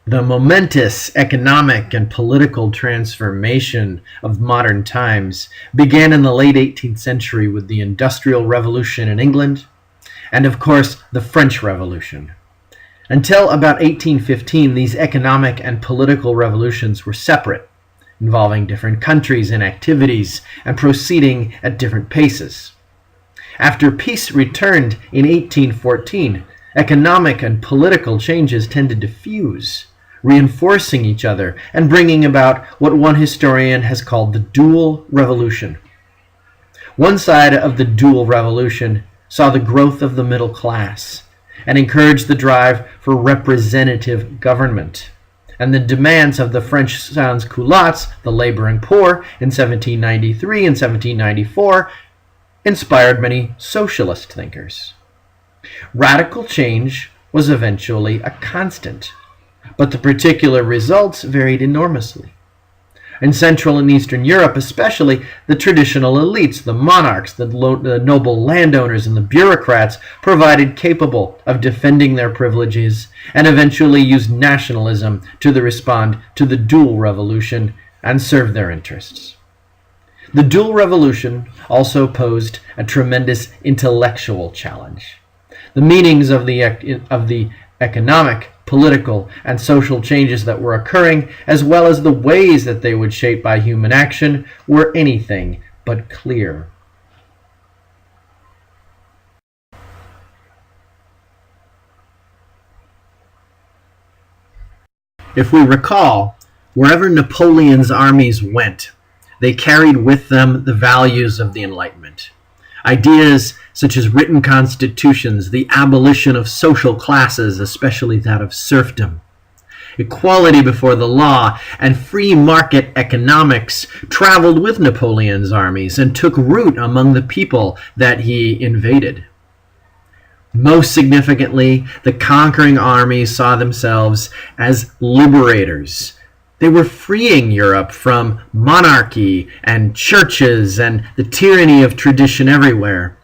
The momentous economic and political transformation of modern times began in the late 18th century with the Industrial Revolution in England and, of course, the French Revolution. Until about 1815, these economic and political revolutions were separate, involving different countries and activities and proceeding at different paces. After peace returned in 1814, economic and political changes tended to fuse, reinforcing each other and bringing about what one historian has called the dual revolution. One side of the dual revolution saw the growth of the middle class and encouraged the drive for representative government, and the demands of the French sans-culottes, the laboring poor, in 1793 and 1794 inspired many socialist thinkers. Radical change was eventually a constant, but the particular results varied enormously. In Central and Eastern Europe especially, the traditional elites, the monarchs, the noble landowners, and the bureaucrats provided capable of defending their privileges and eventually used nationalism to respond to the dual revolution and serve their interests. The dual revolution also posed a tremendous intellectual challenge. The meanings of the economic, political, and social changes that were occurring, as well as the ways that they would shape by human action, were anything but clear. If we recall, wherever Napoleon's armies went, they carried with them the values of the Enlightenment. Ideas such as written constitutions, the abolition of social classes, especially that of serfdom, equality before the law, and free market economics traveled with Napoleon's armies and took root among the people that he invaded. Most significantly, the conquering armies saw themselves as liberators. They were freeing Europe from monarchy and churches and the tyranny of tradition everywhere.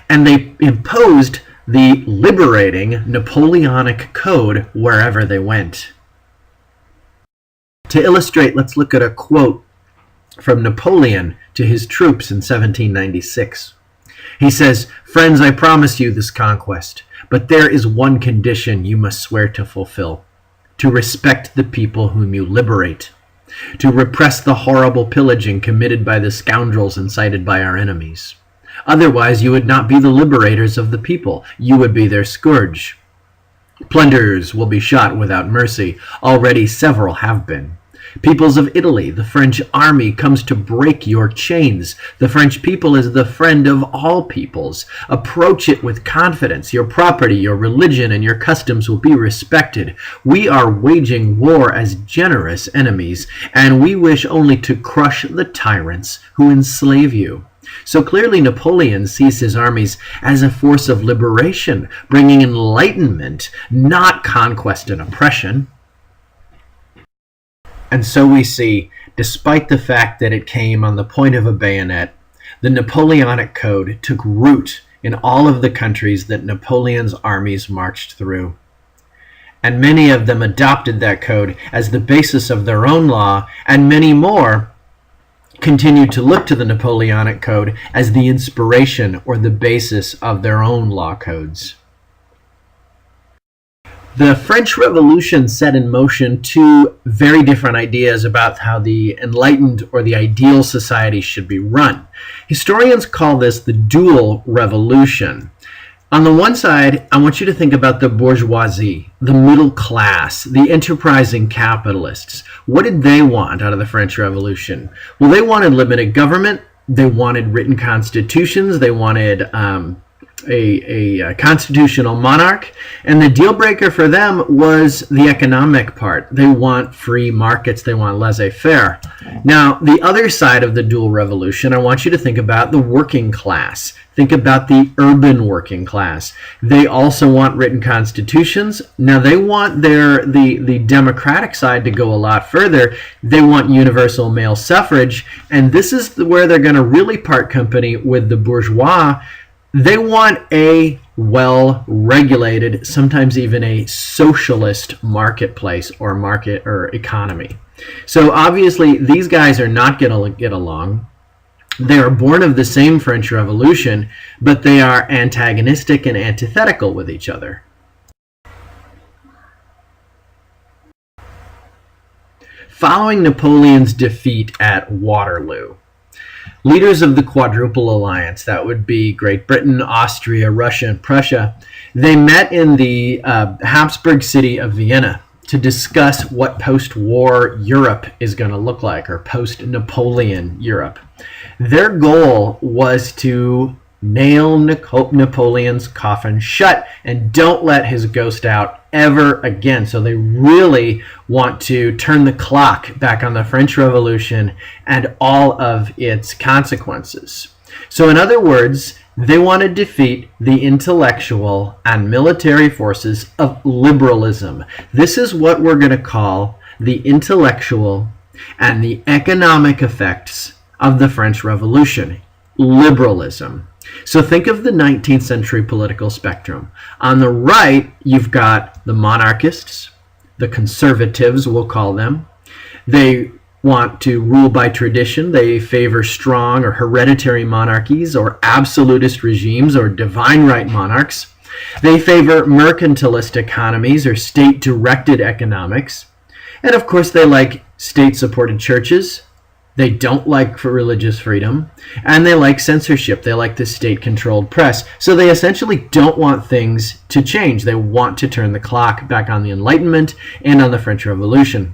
And they imposed the liberating Napoleonic Code wherever they went. To illustrate, let's look at a quote from Napoleon to his troops in 1796. He says, "Friends, I promise you this conquest, but there is one condition you must swear to fulfill: to respect the people whom you liberate, to repress the horrible pillaging committed by the scoundrels incited by our enemies. Otherwise, you would not be the liberators of the people, you would be their scourge. Plunderers will be shot without mercy. Already several have been. Peoples of Italy, the French army comes to break your chains. The French people is the friend of all peoples. Approach it with confidence. Your property, your religion, and your customs will be respected. We are waging war as generous enemies, and we wish only to crush the tyrants who enslave you." So clearly Napoleon sees his armies as a force of liberation, bringing enlightenment, not conquest and oppression. And so we see, despite the fact that it came on the point of a bayonet, the Napoleonic Code took root in all of the countries that Napoleon's armies marched through. And many of them adopted that code as the basis of their own law, and many more continued to look to the Napoleonic Code as the inspiration or the basis of their own law codes. The French Revolution set in motion two very different ideas about how the enlightened or the ideal society should be run. Historians call this the dual revolution. On the one side, I want you to think about the bourgeoisie, the middle class, the enterprising capitalists. What did they want out of the French Revolution? Well, they wanted limited government, they wanted written constitutions, they wanted a constitutional monarch, and the deal breaker for them was the economic part. They want free markets, they want laissez-faire. Now, the other side of the dual revolution, I want you to think about the working class. Think about the urban working class. They also want written constitutions. Now, they want the democratic side to go a lot further. They want universal male suffrage, and this is where they're going to really part company with the bourgeois. They want a well-regulated, sometimes even a socialist marketplace or market or economy. So obviously these guys are not going to get along. They are born of the same French Revolution, but they are antagonistic and antithetical with each other. Following Napoleon's defeat at Waterloo, leaders of the Quadruple Alliance, that would be Great Britain, Austria, Russia, and Prussia, they met in the Habsburg city of Vienna to discuss what post-war Europe is going to look like, or post-Napoleon Europe. Their goal was to nail Napoleon's coffin shut and don't let his ghost out ever again. So they really want to turn the clock back on the French Revolution and all of its consequences. So in other words, they want to defeat the intellectual and military forces of liberalism. This is what we're going to call the intellectual and the economic effects of the French Revolution, liberalism. So think of the 19th century political spectrum. On the right, you've got the monarchists, the conservatives, we'll call them. They want to rule by tradition. They favor strong or hereditary monarchies or absolutist regimes or divine right monarchs. They favor mercantilist economies or state-directed economics. And of course, they like state-supported churches. They don't like for religious freedom, and they like censorship. They like the state-controlled press. So they essentially don't want things to change. They want to turn the clock back on the Enlightenment and on the French Revolution.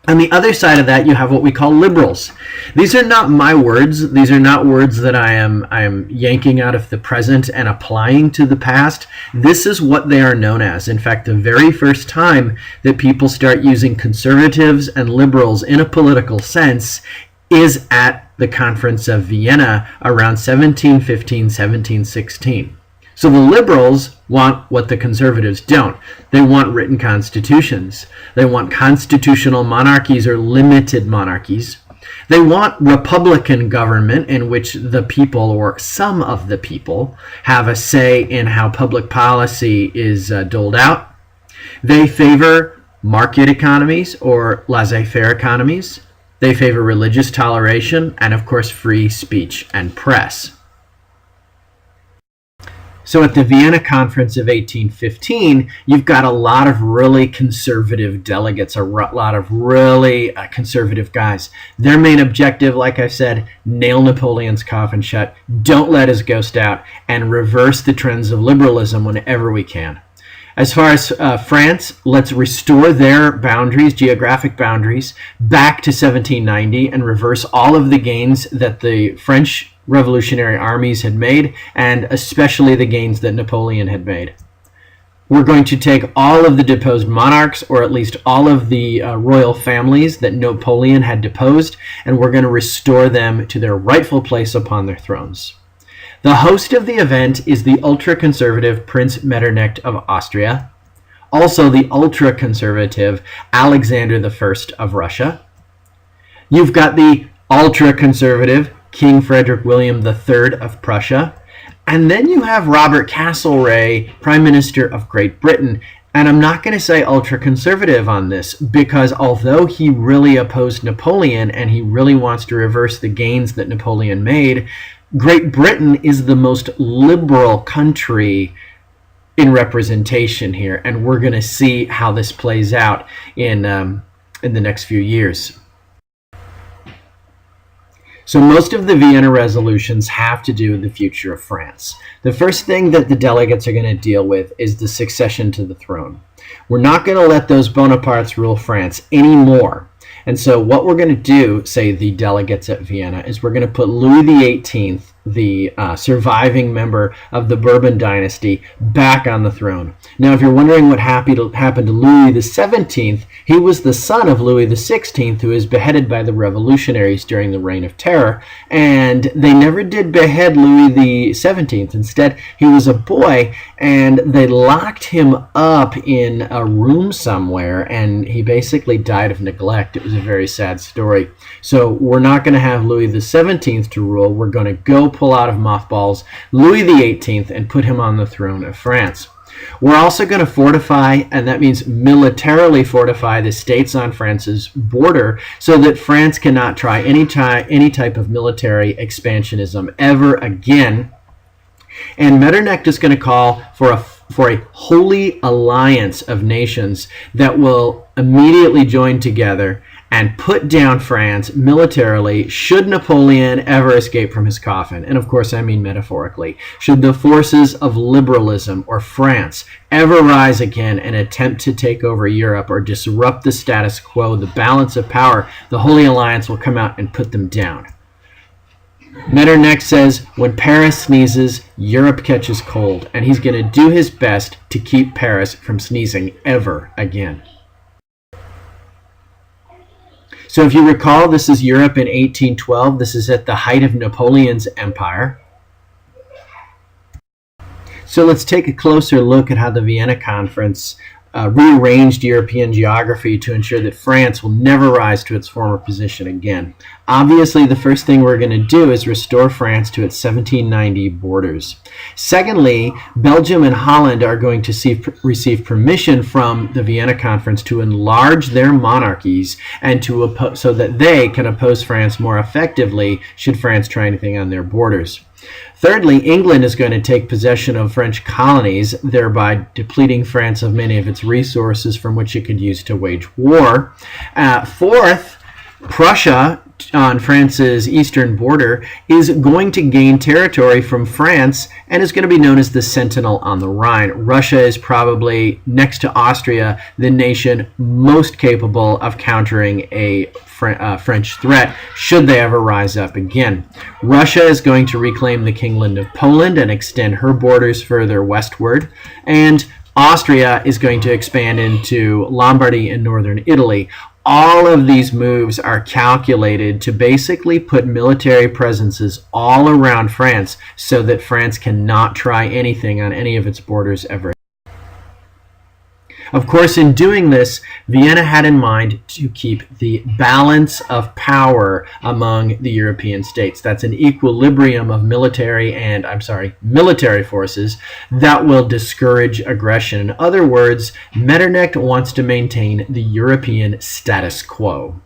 On the other side of that, you have what we call liberals. These are not my words. These are not words that I am yanking out of the present and applying to the past. This is what they are known as. In fact, the very first time that people start using conservatives and liberals in a political sense is at the Conference of Vienna around 1715, 1716. So the liberals want what the conservatives don't. They want written constitutions. They want constitutional monarchies or limited monarchies. They want republican government in which the people or some of the people have a say in how public policy is doled out. They favor market economies or laissez-faire economies. They favor religious toleration and, of course, free speech and press. So at the Vienna Conference of 1815, you've got a lot of really conservative delegates, a lot of really conservative guys. Their main objective, like I said, nail Napoleon's coffin shut, don't let his ghost out, and reverse the trends of liberalism whenever we can. As far as France, let's restore their boundaries, geographic boundaries, back to 1790 and reverse all of the gains that the French revolutionary armies had made, and especially the gains that Napoleon had made. We're going to take all of the deposed monarchs, or at least all of the royal families that Napoleon had deposed, and we're going to restore them to their rightful place upon their thrones. The host of the event is the ultra-conservative Prince Metternich of Austria, also the ultra-conservative Alexander I of Russia. You've got the ultra-conservative King Frederick William III of Prussia. And then you have Robert Castlereagh, Prime Minister of Great Britain. And I'm not going to say ultra-conservative on this, because although he really opposed Napoleon and he really wants to reverse the gains that Napoleon made, Great Britain is the most liberal country in representation here. And we're going to see how this plays out in the next few years. So most of the Vienna resolutions have to do with the future of France. The first thing that the delegates are going to deal with is the succession to the throne. We're not going to let those Bonapartes rule France anymore. And so what we're going to do, say the delegates at Vienna, is we're going to put Louis XVIII, the surviving member of the Bourbon dynasty, back on the throne. Now, if you're wondering what happened to Louis XVII, he was the son of Louis XVI, who was beheaded by the revolutionaries during the Reign of Terror, and they never did behead Louis XVII. Instead, he was a boy, and they locked him up in a room somewhere, and he basically died of neglect. It was a very sad story. So we're not going to have Louis XVII to rule. We're going to go pull out of mothballs Louis XVIII and put him on the throne of France. We're also going to fortify, and that means militarily fortify, the states on France's border so that France cannot try any type of military expansionism ever again. And Metternich is going to call for a holy alliance of nations that will immediately join together and put down France militarily should Napoleon ever escape from his coffin. And of course, I mean metaphorically. Should the forces of liberalism or France ever rise again and attempt to take over Europe or disrupt the status quo, the balance of power, the Holy Alliance will come out and put them down. Metternich says, when Paris sneezes, Europe catches cold, and he's going to do his best to keep Paris from sneezing ever again. So if you recall, this is Europe in 1812. This is at the height of Napoleon's empire. So let's take a closer look at how the Vienna Conference rearranged European geography to ensure that France will never rise to its former position again. Obviously, the first thing we're going to do is restore France to its 1790 borders. Secondly, Belgium and Holland are going to receive permission from the Vienna Conference to enlarge their monarchies and so that they can oppose France more effectively should France try anything on their borders. Thirdly, England is going to take possession of French colonies, thereby depleting France of many of its resources from which it could use to wage war. Fourth, Prussia, on France's eastern border, is going to gain territory from France and is going to be known as the Sentinel on the Rhine. Russia is probably, next to Austria, the nation most capable of countering a French threat should they ever rise up again. Russia is going to reclaim the Kingdom of Poland and extend her borders further westward, and Austria is going to expand into Lombardy and northern Italy. All of these moves are calculated to basically put military presences all around France so that France cannot try anything on any of its borders ever. Of course, in doing this, Vienna had in mind to keep the balance of power among the European states. That's an equilibrium of military forces that will discourage aggression. In other words, Metternich wants to maintain the European status quo.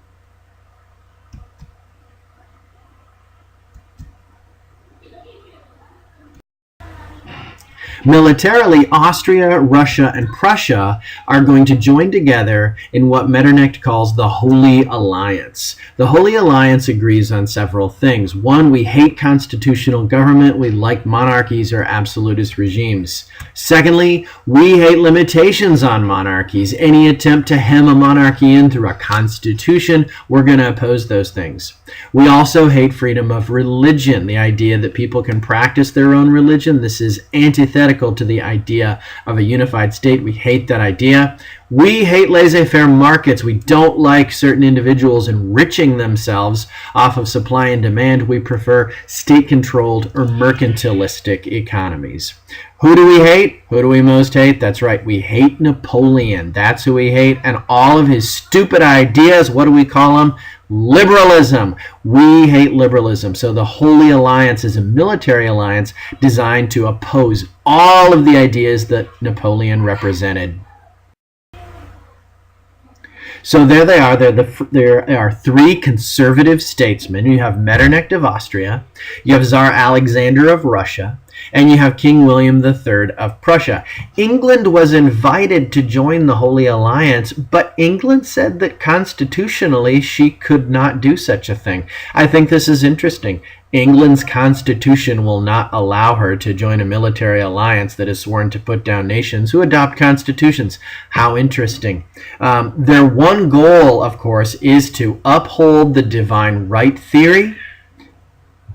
Militarily, Austria, Russia, and Prussia are going to join together in what Metternich calls the Holy Alliance. The Holy Alliance agrees on several things. One, we hate constitutional government. We like monarchies or absolutist regimes. Secondly, we hate limitations on monarchies. Any attempt to hem a monarchy in through a constitution, we're going to oppose those things. We also hate freedom of religion, the idea that people can practice their own religion. This is antithetical to the idea of a unified state. We hate that idea. We hate laissez-faire markets. We don't like certain individuals enriching themselves off of supply and demand. We prefer state-controlled or mercantilistic economies. Who do we hate? Who do we most hate? That's right, we hate Napoleon. That's who we hate. And all of his stupid ideas, what do we call them? Liberalism. We hate liberalism. So the Holy Alliance is a military alliance designed to oppose all of the ideas that Napoleon represented. So there they are. There are three conservative statesmen. You have Metternich of Austria, you have Tsar Alexander of Russia, and you have King William III of Prussia. England was invited to join the Holy Alliance, but England said that constitutionally she could not do such a thing. I think this is interesting. England's constitution will not allow her to join a military alliance that is sworn to put down nations who adopt constitutions. How interesting. Their one goal, of course, is to uphold the divine right theory.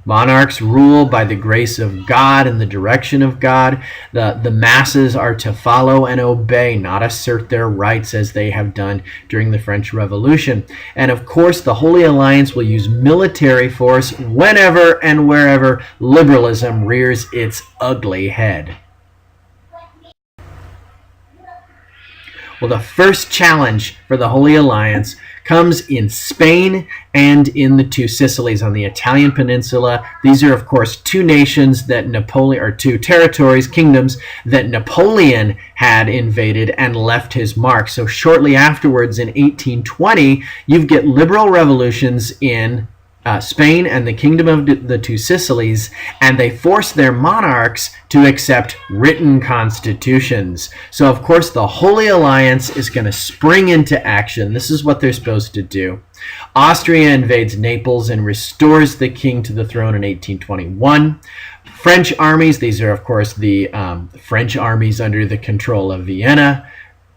Monarchs rule by the grace of God and the direction of God. The masses are to follow and obey, not assert their rights as they have done during the French Revolution. And of course, the Holy Alliance will use military force whenever and wherever liberalism rears its ugly head. Well, the first challenge for the Holy Alliance comes in Spain and in the two Sicilies on the Italian peninsula. These are, of course, two nations that Napoleon, or two territories, kingdoms that Napoleon had invaded and left his mark. So shortly afterwards, in 1820, you get liberal revolutions in Spain and the Kingdom of the Two Sicilies, and they force their monarchs to accept written constitutions. So, of course, the Holy Alliance is going to spring into action. This is what they're supposed to do. Austria invades Naples and restores the king to the throne in 1821. French armies, these are, of course, the French armies under the control of Vienna.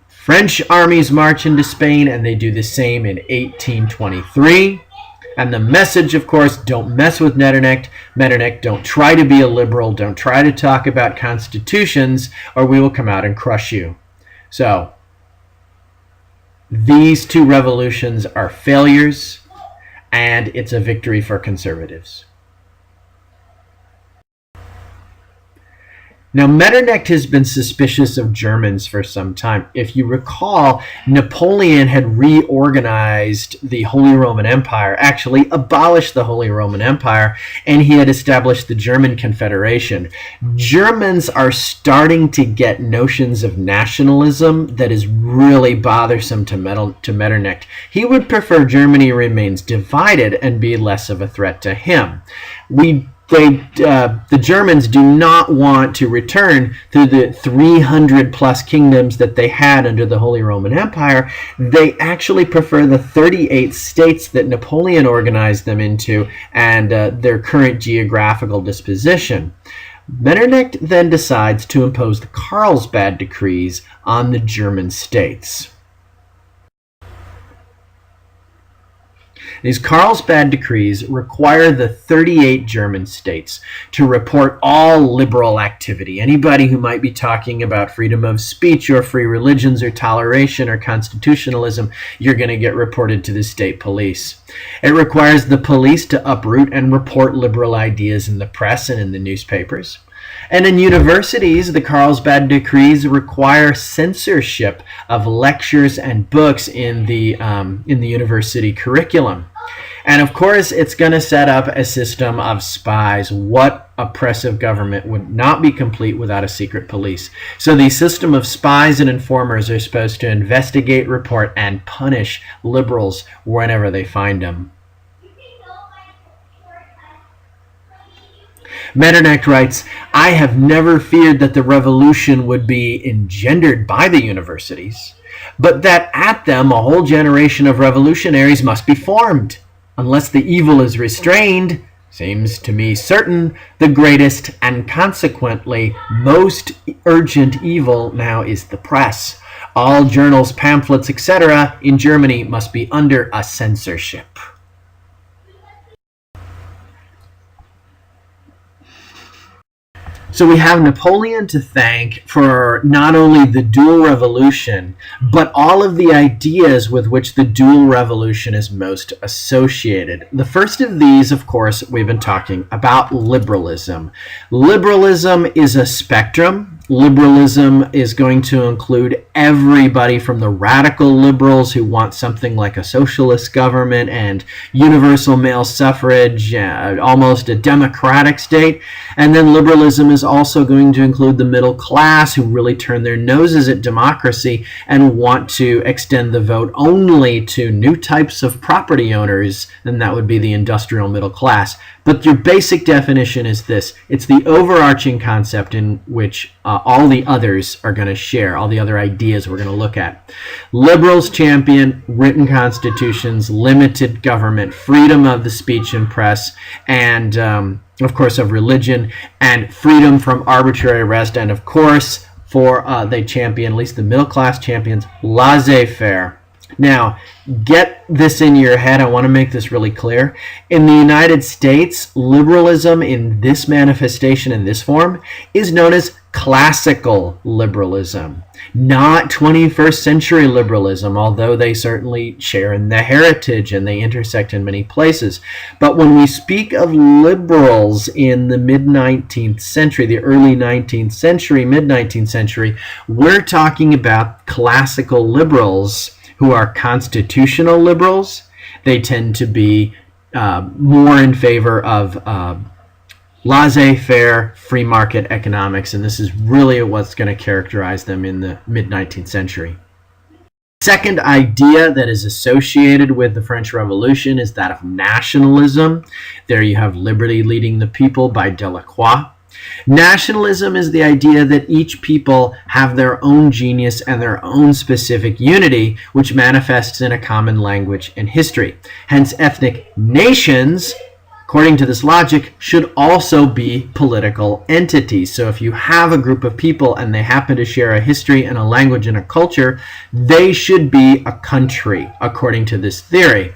French armies march into Spain, and they do the same in 1823. And the message, of course, don't mess with Metternich. Metternich, don't try to be a liberal. Don't try to talk about constitutions, or we will come out and crush you. So, these two revolutions are failures, and it's a victory for conservatives. Now, Metternich has been suspicious of Germans for some time. If you recall, Napoleon had reorganized the Holy Roman Empire, actually abolished the Holy Roman Empire, and he had established the German Confederation. Germans are starting to get notions of nationalism that is really bothersome to Metternich. He would prefer Germany remains divided and be less of a threat to him. The Germans do not want to return to the 300 plus kingdoms that they had under the Holy Roman Empire. They actually prefer the 38 states that Napoleon organized them into and their current geographical disposition. Metternich then decides to impose the Carlsbad decrees on the German states. These Carlsbad decrees require the 38 German states to report all liberal activity. Anybody who might be talking about freedom of speech or free religions or toleration or constitutionalism, you're going to get reported to the state police. It requires the police to uproot and report liberal ideas in the press and in the newspapers. And in universities, the Carlsbad decrees require censorship of lectures and books in the university curriculum. And of course, it's going to set up a system of spies. What oppressive government would not be complete without a secret police? So the system of spies and informers are supposed to investigate, report, and punish liberals whenever they find them. Metternich writes, "I have never feared that the revolution would be engendered by the universities, but that at them a whole generation of revolutionaries must be formed. Unless the evil is restrained, seems to me certain, the greatest and consequently most urgent evil now is the press. All journals, pamphlets, etc. in Germany must be under a censorship." So we have Napoleon to thank for not only the dual revolution, but all of the ideas with which the dual revolution is most associated. The first of these, of course, we've been talking about liberalism. Liberalism is a spectrum. Liberalism is going to include everybody from the radical liberals who want something like a socialist government and universal male suffrage, almost a democratic state. And then liberalism is also going to include the middle class who really turn their noses at democracy and want to extend the vote only to new types of property owners, and that would be the industrial middle class. But your basic definition is this. It's the overarching concept in which all the others are going to share, all the other ideas we're going to look at. Liberals champion written constitutions, limited government, freedom of the speech and press, and of course of religion, and freedom from arbitrary arrest, and of course they champion, at least the middle class champions, laissez-faire. Now, get this in your head. I want to make this really clear. In the United States, liberalism in this manifestation, in this form, is known as classical liberalism, not 21st century liberalism, although they certainly share in the heritage and they intersect in many places. But when we speak of liberals in the mid-19th century, the early 19th century, mid-19th century, we're talking about classical liberals who are constitutional liberals. They tend to be more in favor of laissez-faire free market economics, and this is really what's going to characterize them in the mid-19th century. Second idea that is associated with the French Revolution is that of nationalism. There you have Liberty Leading the People by Delacroix. Nationalism is the idea that each people have their own genius and their own specific unity, which manifests in a common language and history. Hence, ethnic nations, according to this logic, should also be political entities. So if you have a group of people and they happen to share a history and a language and a culture, they should be a country, according to this theory.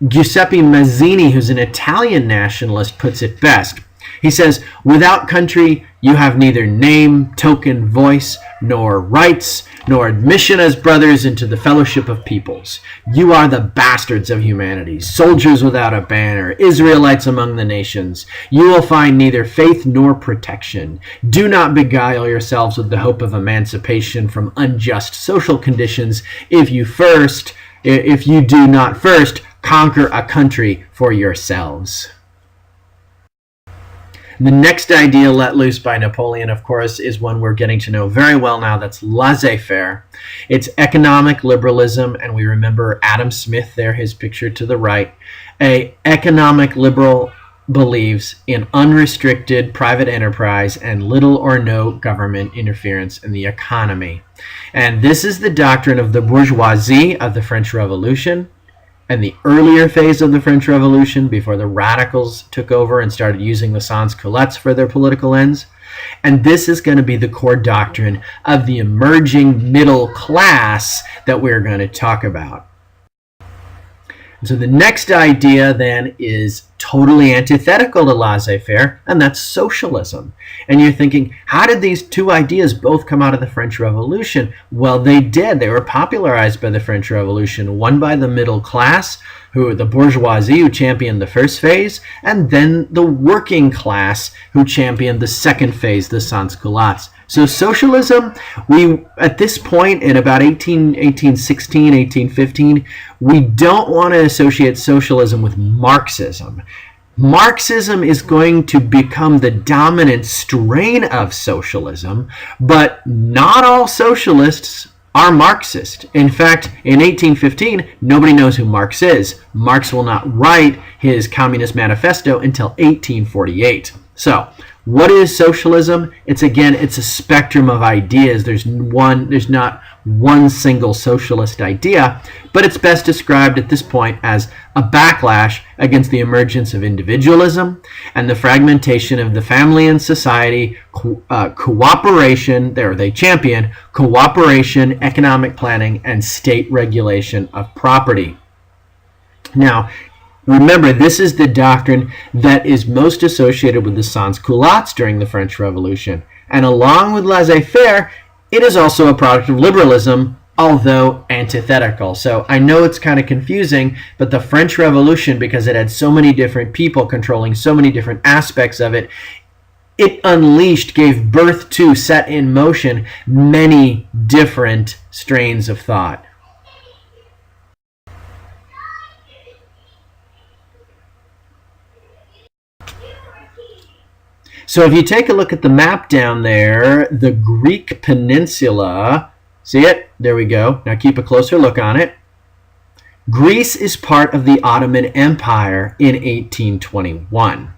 Giuseppe Mazzini, who's an Italian nationalist, puts it best. He says, without country, you have neither name, token, voice, nor rights, nor admission as brothers into the fellowship of peoples. You are the bastards of humanity, soldiers without a banner, Israelites among the nations. You will find neither faith nor protection. Do not beguile yourselves with the hope of emancipation from unjust social conditions if you do not first conquer a country for yourselves. The next idea let loose by Napoleon, of course, is one we're getting to know very well now. That's laissez-faire. It's economic liberalism, and we remember Adam Smith there, his picture to the right. An economic liberal believes in unrestricted private enterprise and little or no government interference in the economy. And this is the doctrine of the bourgeoisie of the French Revolution, and the earlier phase of the French Revolution, before the radicals took over and started using the sans-culottes for their political ends. And this is going to be the core doctrine of the emerging middle class that we're going to talk about. So the next idea then is totally antithetical to laissez-faire, and that's socialism. And you're thinking, how did these two ideas both come out of the French Revolution? Well, they did. They were popularized by the French Revolution, one by the middle class, the bourgeoisie, who championed the first phase, and then the working class, who championed the second phase, the sans-culottes. So socialism, at this point in about 1816, 1815, we don't want to associate socialism with Marxism. Marxism is going to become the dominant strain of socialism, but not all socialists are Marxist. In fact, in 1815, nobody knows who Marx is. Marx will not write his Communist Manifesto until 1848. So, what is socialism? It's a spectrum of ideas. There's not one single socialist idea, but it's best described at this point as a backlash against the emergence of individualism and the fragmentation of the family and society, cooperation, they champion cooperation, economic planning, and state regulation of property. Now, remember, this is the doctrine that is most associated with the sans-culottes during the French Revolution. And along with laissez-faire, it is also a product of liberalism, although antithetical. So I know it's kind of confusing, but the French Revolution, because it had so many different people controlling so many different aspects of it, it unleashed, gave birth to, set in motion many different strains of thought. So if you take a look at the map down there, the Greek peninsula, see it? There we go. Now keep a closer look on it. Greece is part of the Ottoman Empire in 1821.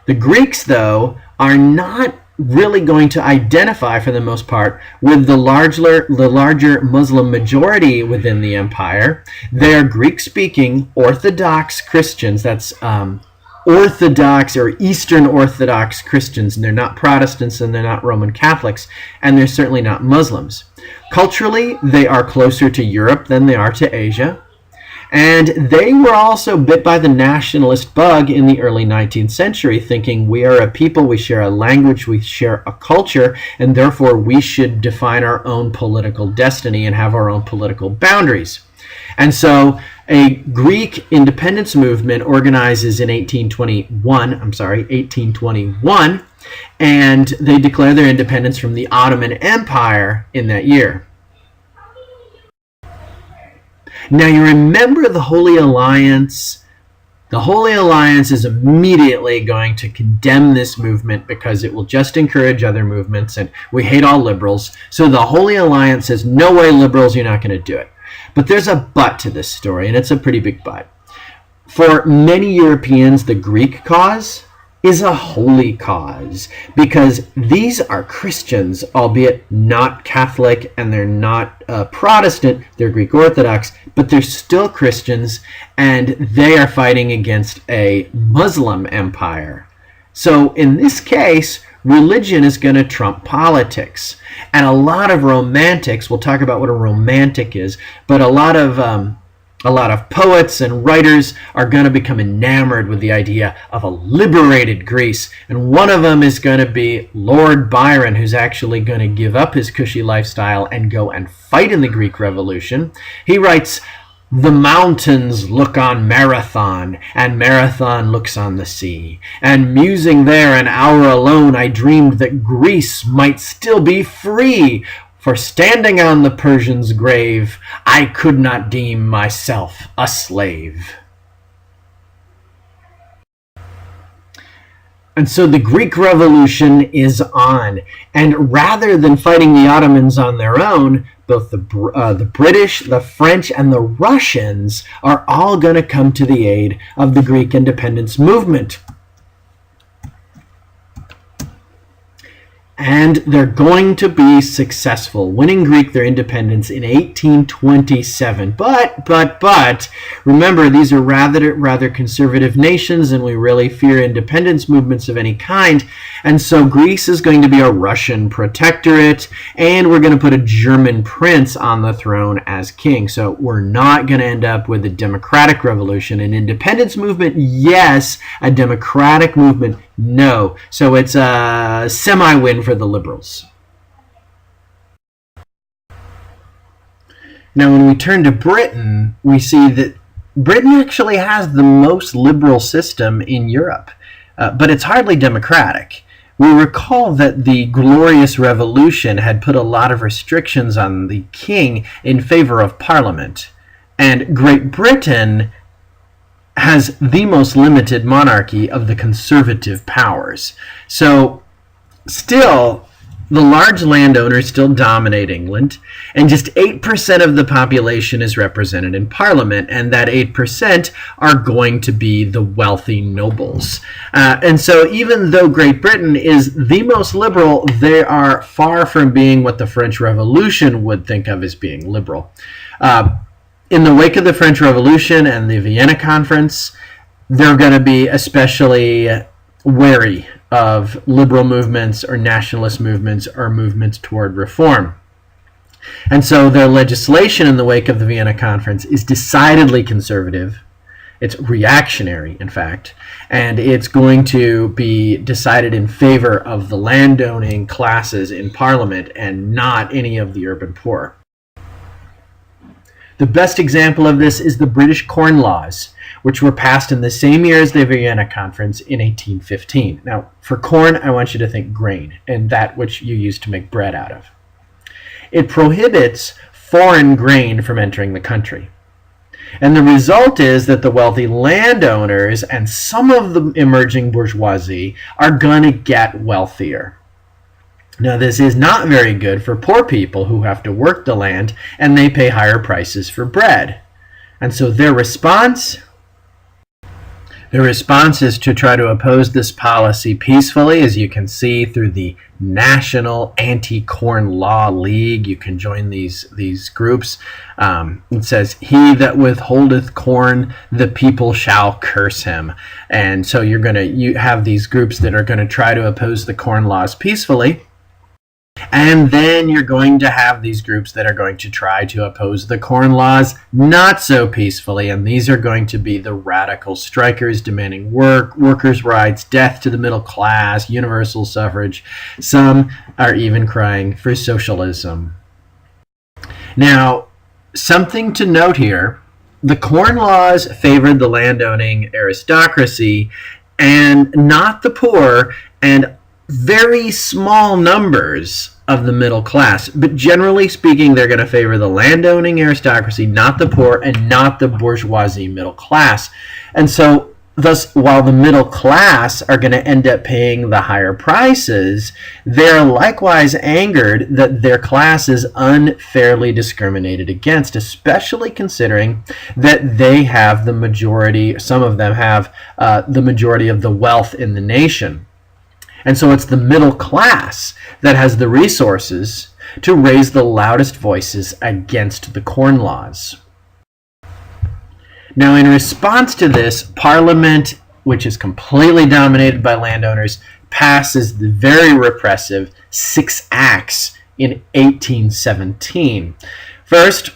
The Greeks, though, are not really going to identify, for the most part, with the larger Muslim majority within the empire. They are Greek-speaking Orthodox Christians. That's Orthodox or Eastern Orthodox Christians, and they're not Protestants and they're not Roman Catholics, and they're certainly not Muslims. Culturally, they are closer to Europe than they are to Asia, And they were also bit by the nationalist bug in the early 19th century, thinking we are a people, we share a language, we share a culture, and therefore we should define our own political destiny and have our own political boundaries. And so a Greek independence movement organizes in 1821, and they declare their independence from the Ottoman Empire in that year. Now you remember the Holy Alliance. The Holy Alliance is immediately going to condemn this movement because it will just encourage other movements, and we hate all liberals. So the Holy Alliance says, no way, liberals, you're not going to do it. But there's a but to this story, and it's a pretty big but. For many Europeans, the Greek cause is a holy cause because these are Christians, albeit not Catholic, and they're not Protestant, they're Greek Orthodox, but they're still Christians, and they are fighting against a Muslim empire. So in this case, religion is going to trump politics. And a lot of romantics, we'll talk about what a romantic is, but a lot of poets and writers are going to become enamored with the idea of a liberated Greece. And one of them is going to be Lord Byron, who's actually going to give up his cushy lifestyle and go and fight in the Greek Revolution. He writes, "The mountains look on Marathon, and Marathon looks on the sea. And musing there an hour alone, I dreamed that Greece might still be free. For standing on the Persian's grave, I could not deem myself a slave." And so the Greek Revolution is on. And rather than fighting the Ottomans on their own, both the British, the French, and the Russians are all going to come to the aid of the Greek independence movement. And they're going to be successful, winning Greek their independence in 1827. But, remember, these are rather conservative nations, and we really fear independence movements of any kind. And so Greece is going to be a Russian protectorate, and we're going to put a German prince on the throne as king. So we're not going to end up with a democratic revolution. An independence movement, yes. A democratic movement, no. So it's a semi-win for the liberals. Now, when we turn to Britain, we see that Britain actually has the most liberal system in Europe, but it's hardly democratic. We recall that the Glorious Revolution had put a lot of restrictions on the king in favor of Parliament, and Great Britain has the most limited monarchy of the conservative powers. So still, the large landowners still dominate England, and just 8% of the population is represented in Parliament, and that 8% are going to be the wealthy nobles. And so even though Great Britain is the most liberal, they are far from being what the French Revolution would think of as being liberal. In the wake of the French Revolution and the Vienna Conference, they're going to be especially wary of liberal movements or nationalist movements or movements toward reform. And so their legislation in the wake of the Vienna Conference is decidedly conservative. It's reactionary, in fact, and it's going to be decided in favor of the landowning classes in Parliament and not any of the urban poor. The best example of this is the British Corn Laws, which were passed in the same year as the Vienna Conference in 1815. Now, for corn, I want you to think grain, and that which you use to make bread out of. It prohibits foreign grain from entering the country. And the result is that the wealthy landowners and some of the emerging bourgeoisie are going to get wealthier. Now, this is not very good for poor people who have to work the land, and they pay higher prices for bread. And so their response is to try to oppose this policy peacefully, as you can see through the National Anti-Corn Law League. You can join these groups. It says, "He that withholdeth corn, the people shall curse him." And so you have these groups that are going to try to oppose the corn laws peacefully. And then you're going to have these groups that are going to try to oppose the Corn Laws not so peacefully, and these are going to be the radical strikers demanding workers' rights, death to the middle class, universal suffrage. Some are even crying for socialism. Now, something to note here, the Corn Laws favored the landowning aristocracy and not the poor, and very small numbers of the middle class. But generally speaking, they're going to favor the landowning aristocracy, not the poor, and not the bourgeoisie middle class. And so, thus, while the middle class are going to end up paying the higher prices, they're likewise angered that their class is unfairly discriminated against, especially considering that they have the majority, some of them have the majority of the wealth in the nation. And so it's the middle class that has the resources to raise the loudest voices against the Corn Laws. Now, in response to this, Parliament, which is completely dominated by landowners, passes the very repressive 6 Acts in 1817. First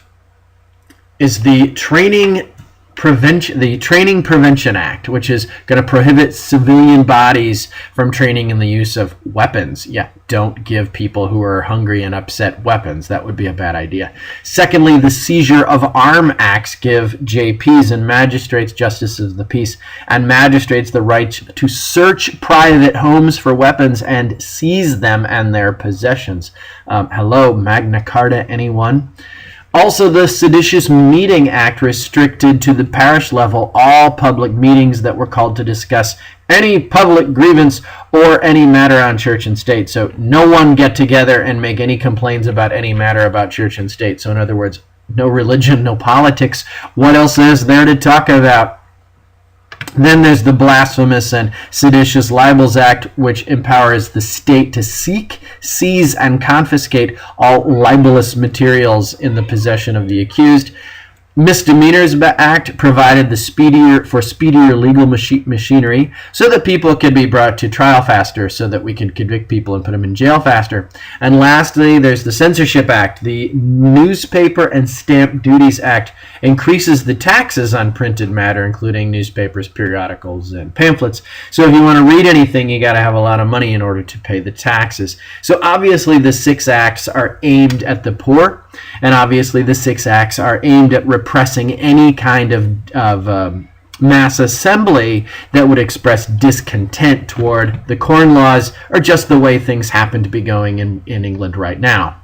is the Training Prevention Act, which is going to prohibit civilian bodies from training in the use of weapons. Yeah, don't give people who are hungry and upset weapons. That would be a bad idea. Secondly, the Seizure of Arm Acts give JPs and magistrates, justices of the peace, and magistrates the right to search private homes for weapons and seize them and their possessions. Hello, Magna Carta, anyone? Also, the Seditious Meeting Act restricted to the parish level all public meetings that were called to discuss any public grievance or any matter on church and state. So no one get together and make any complaints about any matter about church and state. So in other words, no religion, no politics. What else is there to talk about? Then there's the Blasphemous and Seditious Libels Act, which empowers the state to seek, seize, and confiscate all libelous materials in the possession of the accused. Misdemeanors Act provided the speedier legal machinery so that people could be brought to trial faster, so that we can convict people and put them in jail faster. And lastly, there's the Censorship Act. The Newspaper and Stamp Duties Act increases the taxes on printed matter, including newspapers, periodicals, and pamphlets. So if you want to read anything, you got to have a lot of money in order to pay the taxes. So obviously the 6 acts are aimed at the poor, and obviously the 6 acts are aimed at repressing any kind of mass assembly that would express discontent toward the Corn Laws or just the way things happen to be going in England right now.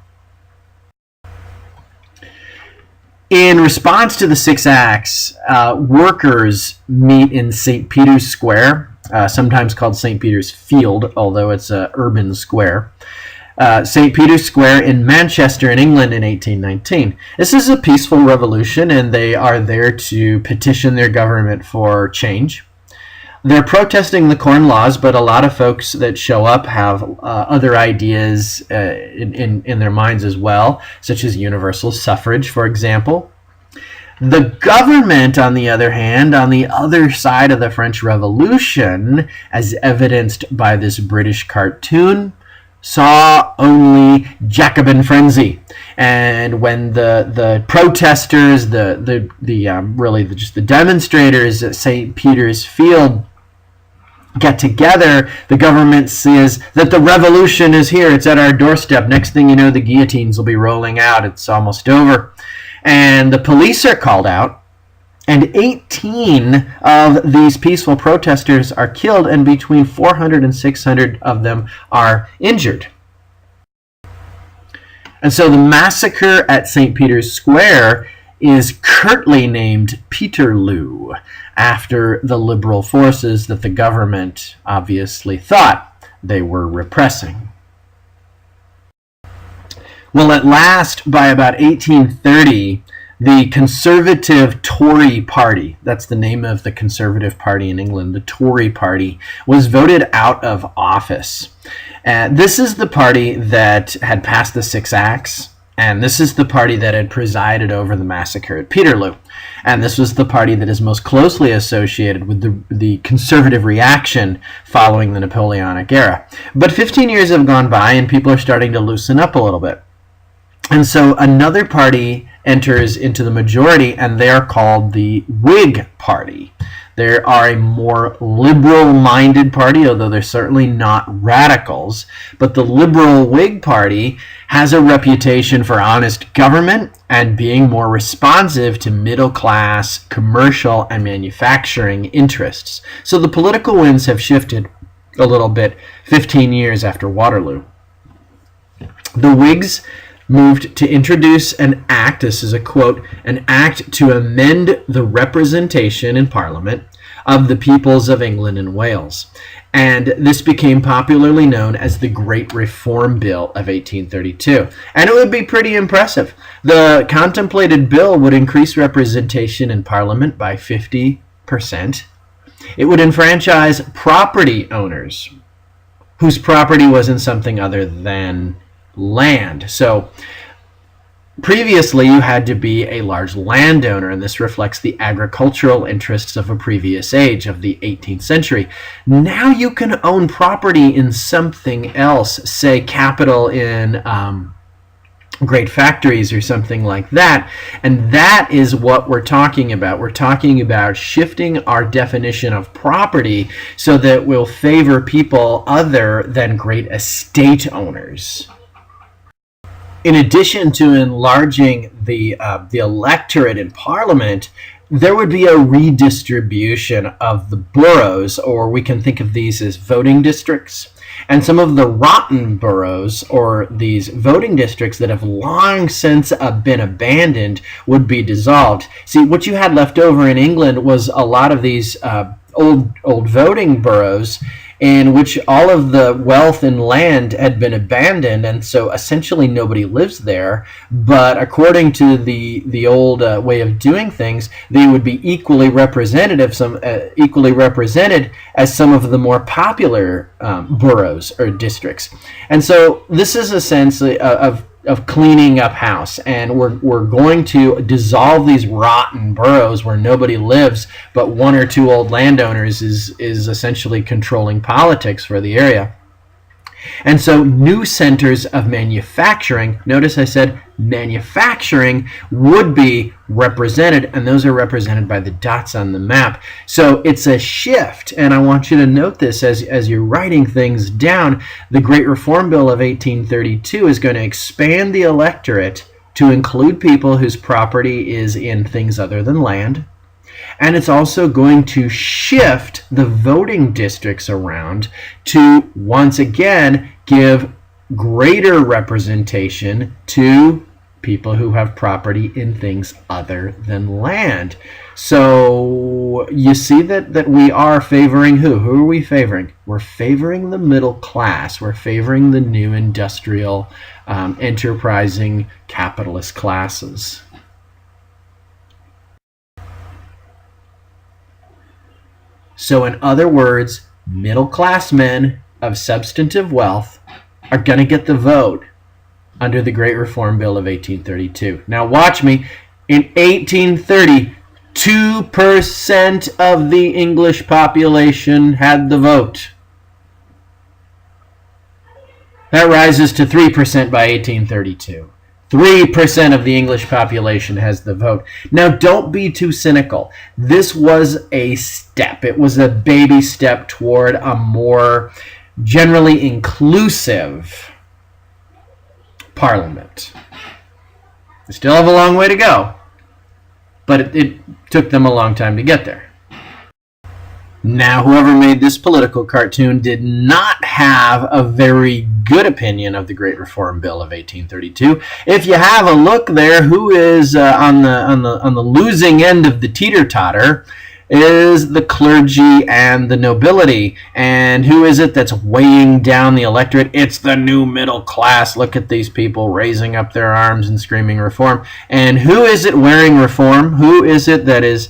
In response to the 6 acts, workers meet in St. Peter's Square, sometimes called St. Peter's Field, although it's an urban square. St. Peter's Square in Manchester in England in 1819. This is a peaceful revolution, and they are there to petition their government for change. They're protesting the Corn Laws, but a lot of folks that show up have other ideas in their minds as well, such as universal suffrage, for example. The government, on the other hand, on the other side of the French Revolution, as evidenced by this British cartoon, saw only Jacobin frenzy. And when the protesters, just the demonstrators at St. Peter's Field get together, the government says that the revolution is here. It's at our doorstep. Next thing you know, the guillotines will be rolling out. It's almost over. And the police are called out, and 18 of these peaceful protesters are killed, and between 400 and 600 of them are injured. And so the massacre at St. Peter's Square is curtly named Peterloo, after the liberal forces that the government obviously thought they were repressing. Well, at last, by about 1830, the Conservative Tory Party, that's the name of the Conservative Party in England, the Tory Party, was voted out of office. This is the party that had passed the 6 acts And this is the party that had presided over the massacre at Peterloo. And this was the party that is most closely associated with the conservative reaction following the Napoleonic era. But 15 years have gone by and people are starting to loosen up a little bit. And so another party enters into the majority, and they are called the Whig Party. They are a more liberal-minded party, although they're certainly not radicals. But the liberal Whig Party has a reputation for honest government and being more responsive to middle-class, commercial, and manufacturing interests. So the political winds have shifted a little bit 15 years after Waterloo. The Whigs moved to introduce an act, this is a quote, an act to amend the representation in Parliament of the peoples of England and Wales. And this became popularly known as the Great Reform Bill of 1832. And it would be pretty impressive. The contemplated bill would increase representation in Parliament by 50%. It would enfranchise property owners whose property wasn't something other than land. So previously you had to be a large landowner, and this reflects the agricultural interests of a previous age, of the 18th century. Now you can own property in something else, say capital in great factories or something like that. And that is what we're talking about. We're talking about shifting our definition of property so that we'll favor people other than great estate owners. In addition to enlarging the electorate in Parliament, there would be a redistribution of the boroughs, or we can think of these as voting districts. And some of the rotten boroughs, or these voting districts that have long since been abandoned, would be dissolved. See, what you had left over in England was a lot of these old voting boroughs in which all of the wealth and land had been abandoned, and so essentially nobody lives there. But according to the old way of doing things, they would be equally represented as some of the more popular boroughs or districts. And so this is a sense of cleaning up house, and we're going to dissolve these rotten boroughs where nobody lives but one or two old landowners is essentially controlling politics for the area. And so new centers of manufacturing, notice I said manufacturing, would be represented, and those are represented by the dots on the map. So it's a shift, and I want you to note this as you're writing things down. The Great Reform Bill of 1832 is going to expand the electorate to include people whose property is in things other than land. And it's also going to shift the voting districts around to, once again, give greater representation to people who have property in things other than land. So you see that we are favoring who? Who are we favoring? We're favoring the middle class. We're favoring the new industrial, enterprising capitalist classes. So in other words, middle-class men of substantive wealth are going to get the vote under the Great Reform Bill of 1832. Now watch me. In 1830, 2% of the English population had the vote. That rises to 3% by 1832. 3% of the English population has the vote. Now, don't be too cynical. This was a step. It was a baby step toward a more generally inclusive parliament. They still have a long way to go, but it took them a long time to get there. Now, whoever made this political cartoon did not have a very good opinion of the Great Reform Bill of 1832. If you have a look there, who is on the losing end of the teeter-totter is the clergy and the nobility. And who is it that's weighing down the electorate? It's the new middle class. Look at these people raising up their arms and screaming reform. And who is it wearing reform? Who is it that is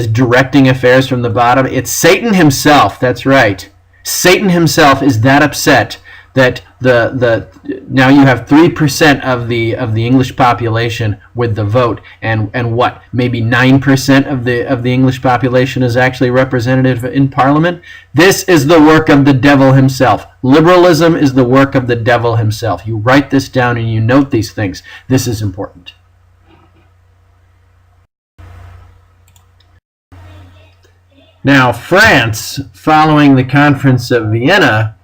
directing affairs from the bottom? It's Satan himself. That's right. Satan himself is that upset that now you have 3% of the English population with the vote, and what, maybe 9% of the English population is actually represented in Parliament. This is the work of the devil himself. Liberalism is the work of the devil himself. You write this down and you note these things. This is important. Now, France, following the Conference of Vienna,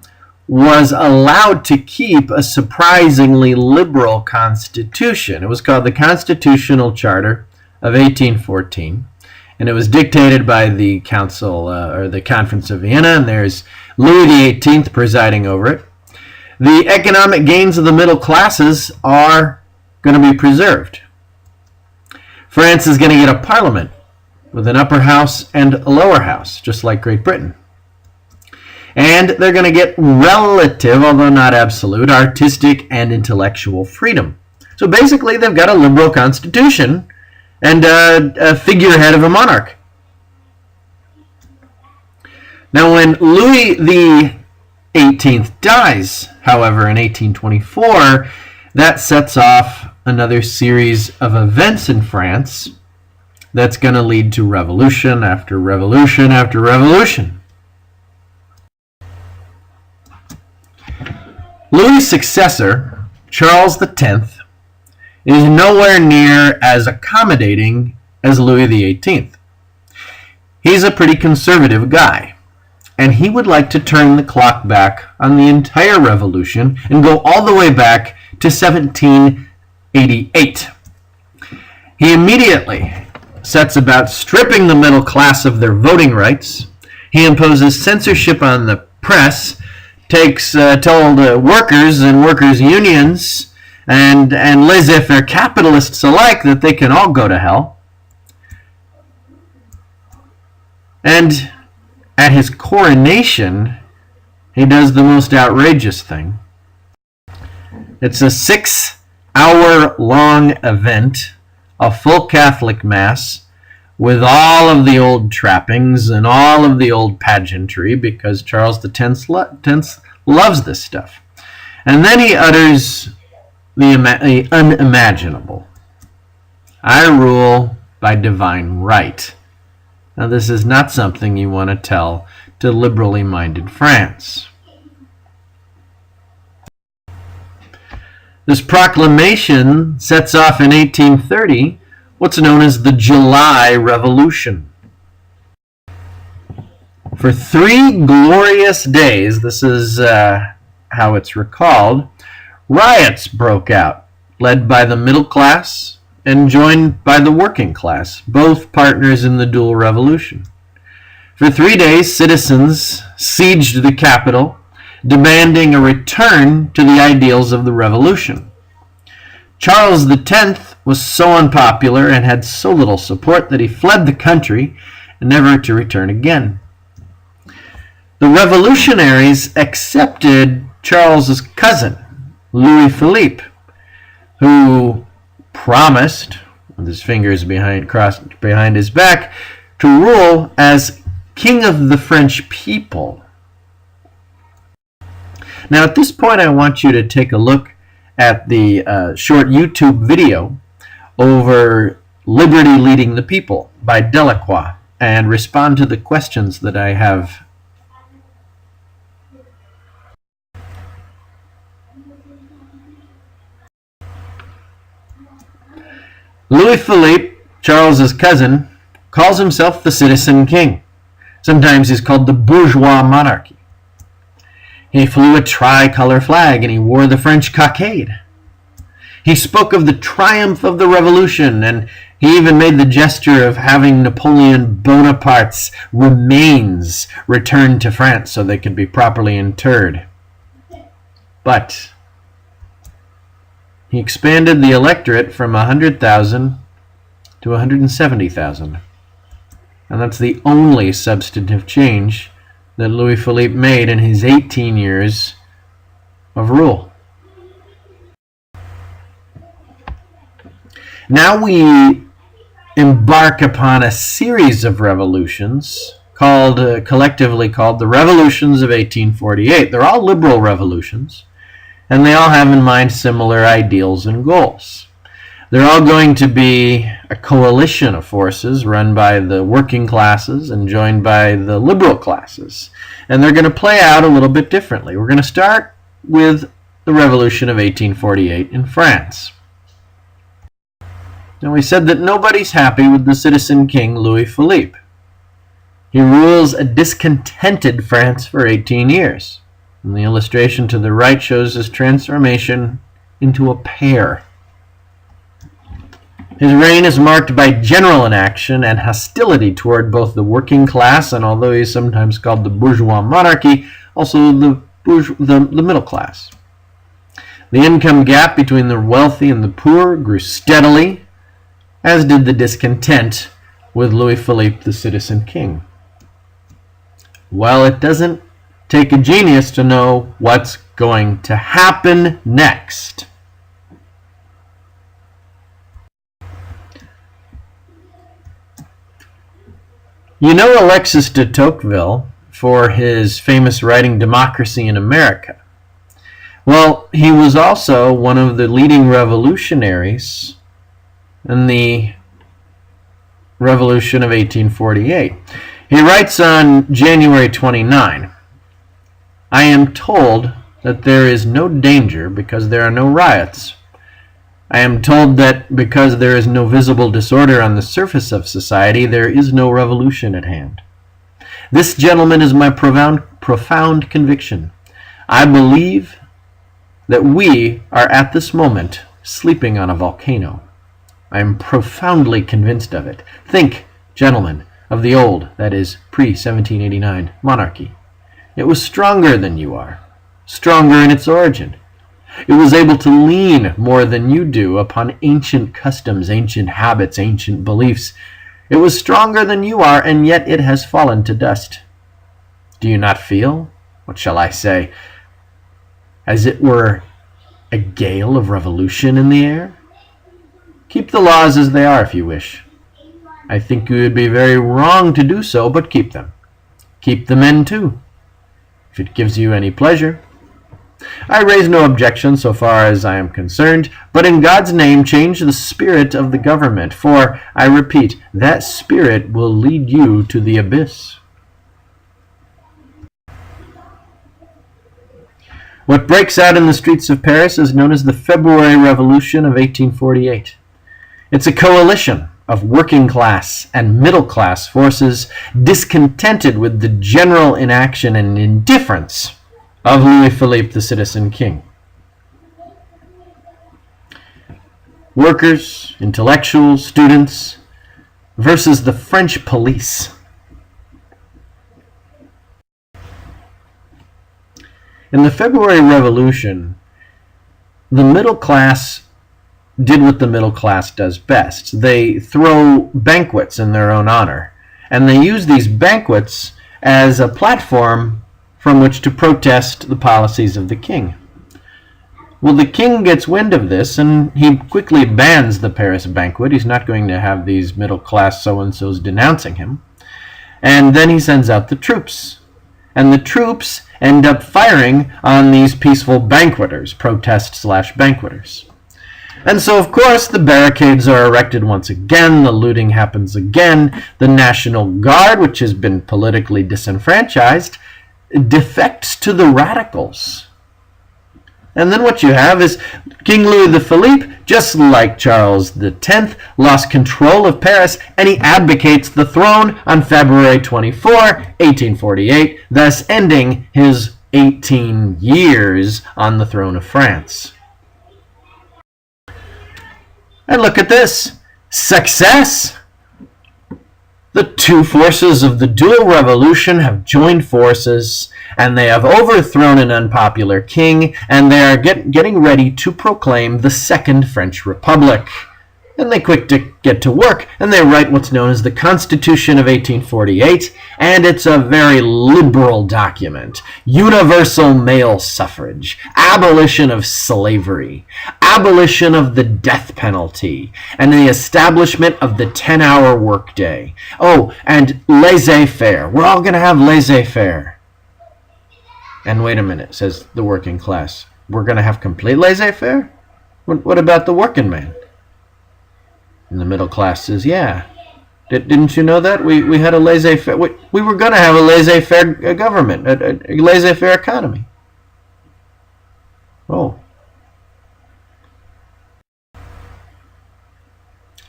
was allowed to keep a surprisingly liberal constitution. It was called the Constitutional Charter of 1814, and it was dictated by the Council or the Conference of Vienna, and there's Louis XVIII presiding over it. The economic gains of the middle classes are going to be preserved. France is going to get a parliament with an upper house and a lower house, just like Great Britain. And they're going to get relative, although not absolute, artistic and intellectual freedom. So basically, they've got a liberal constitution and a figurehead of a monarch. Now, when Louis XVIII dies, however, in 1824, that sets off another series of events in France that's going to lead to revolution after revolution after revolution. Louis' successor, Charles X, is nowhere near as accommodating as Louis XVIII. He's a pretty conservative guy, and he would like to turn the clock back on the entire revolution and go all the way back to 1788. He immediately sets about stripping the middle class of their voting rights. He imposes censorship on the press, told workers and workers' unions and laissez-faire capitalists alike that they can all go to hell. And at his coronation, he does the most outrageous thing. It's a 6-hour-long event, a full Catholic Mass, with all of the old trappings and all of the old pageantry, because Charles X loves this stuff. And then he utters the unimaginable. I rule by divine right. Now, this is not something you want to tell to liberally minded France. This proclamation sets off in 1830 what's known as the July Revolution. For 3 glorious days, this is how it's recalled, riots broke out, led by the middle class and joined by the working class, both partners in the dual revolution. For 3 days, citizens sieged the capital, demanding a return to the ideals of the revolution. Charles X was so unpopular and had so little support that he fled the country, never to return again. The revolutionaries accepted Charles's cousin, Louis Philippe, who promised, with his fingers crossed behind his back, to rule as King of the French people. Now, at this point, I want you to take a look at the short YouTube video over Liberty Leading the People by Delacroix and respond to the questions that I have. Louis Philippe, Charles's cousin, calls himself the Citizen King. Sometimes he's called the bourgeois monarchy. He flew a tricolor flag and he wore the French cockade. He spoke of the triumph of the revolution, and he even made the gesture of having Napoleon Bonaparte's remains returned to France so they could be properly interred. But he expanded the electorate from 100,000 to 170,000. And that's the only substantive change that Louis Philippe made in his 18 years of rule. Now we embark upon a series of revolutions collectively called the revolutions of 1848. They're all liberal revolutions, and they all have in mind similar ideals and goals. They're all going to be a coalition of forces run by the working classes and joined by the liberal classes. And they're going to play out a little bit differently. We're going to start with the Revolution of 1848 in France. Now, we said that nobody's happy with the citizen king Louis Philippe. He rules a discontented France for 18 years. And the illustration to the right shows his transformation into a pear. His reign is marked by general inaction and hostility toward both the working class and, although he is sometimes called the bourgeois monarchy, also the middle class. The income gap between the wealthy and the poor grew steadily, as did the discontent with Louis Philippe, the citizen king. Well, it doesn't take a genius to know what's going to happen next. You know Alexis de Tocqueville for his famous writing Democracy in America. Well, he was also one of the leading revolutionaries in the Revolution of 1848. He writes on January 29, "I am told that there is no danger because there are no riots. I am told that because there is no visible disorder on the surface of society, there is no revolution at hand. This, gentlemen, is my profound conviction. I believe that we are at this moment sleeping on a volcano. I am profoundly convinced of it. Think, gentlemen, of the old, that is, pre-1789, monarchy. It was stronger than you are, stronger in its origin. It was able to lean more than you do upon ancient customs, ancient habits, ancient beliefs. It was stronger than you are, and yet it has fallen to dust. Do you not feel, what shall I say, as it were a gale of revolution in the air? Keep the laws as they are if you wish. I think you would be very wrong to do so, but keep them. Keep the men too, if it gives you any pleasure. I raise no objection so far as I am concerned, but in God's name change the spirit of the government, for, I repeat, that spirit will lead you to the abyss." What breaks out in the streets of Paris is known as the February Revolution of 1848. It's a coalition of working class and middle class forces discontented with the general inaction and indifference of Louis Philippe, the citizen king. Workers, intellectuals, students, versus the French police. In the February Revolution, the middle class did what the middle class does best. They throw banquets in their own honor, and they use these banquets as a platform from which to protest the policies of the king. Well, the king gets wind of this, and he quickly bans the Paris banquet. He's not going to have these middle-class so-and-sos denouncing him. And then he sends out the troops. And the troops end up firing on these peaceful banqueters, protest/banqueters. And so, of course, the barricades are erected once again, the looting happens again, the National Guard, which has been politically disenfranchised, defects to the radicals. And then what you have is King Louis the Philippe, just like Charles X, lost control of Paris, and he abdicates the throne on February 24, 1848, thus ending his 18 years on the throne of France. And look at this. Success! The two forces of the dual revolution have joined forces, and they have overthrown an unpopular king, and they are getting ready to proclaim the Second French Republic. And they quick to get to work, and they write what's known as the Constitution of 1848, and it's a very liberal document. Universal male suffrage, abolition of slavery, abolition of the death penalty, and the establishment of the 10-hour workday. Oh, and laissez-faire. We're all going to have laissez-faire. And wait a minute, says the working class. We're going to have complete laissez-faire? What about the working man? And the middle class says, yeah. Didn't you know that? We had a laissez-faire. We were going to have a laissez-faire government, a laissez-faire economy. Oh.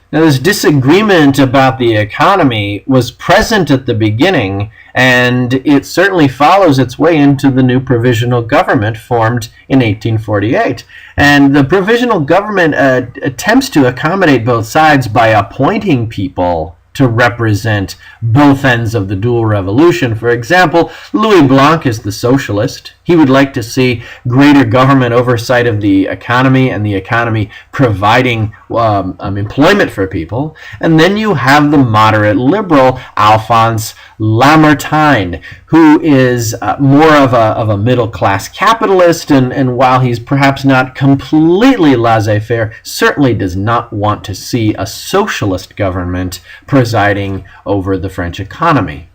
Now, this disagreement about the economy was present at the beginning, and it certainly follows its way into the new provisional government formed in 1848. And the provisional government attempts to accommodate both sides by appointing people to represent both ends of the dual revolution. For example, Louis Blanc is the socialist. He would like to see greater government oversight of the economy and the economy providing employment for people. And then you have the moderate liberal, Alphonse Lamartine, who is more of a middle-class capitalist, and while he's perhaps not completely laissez-faire, certainly does not want to see a socialist government presiding over the French economy.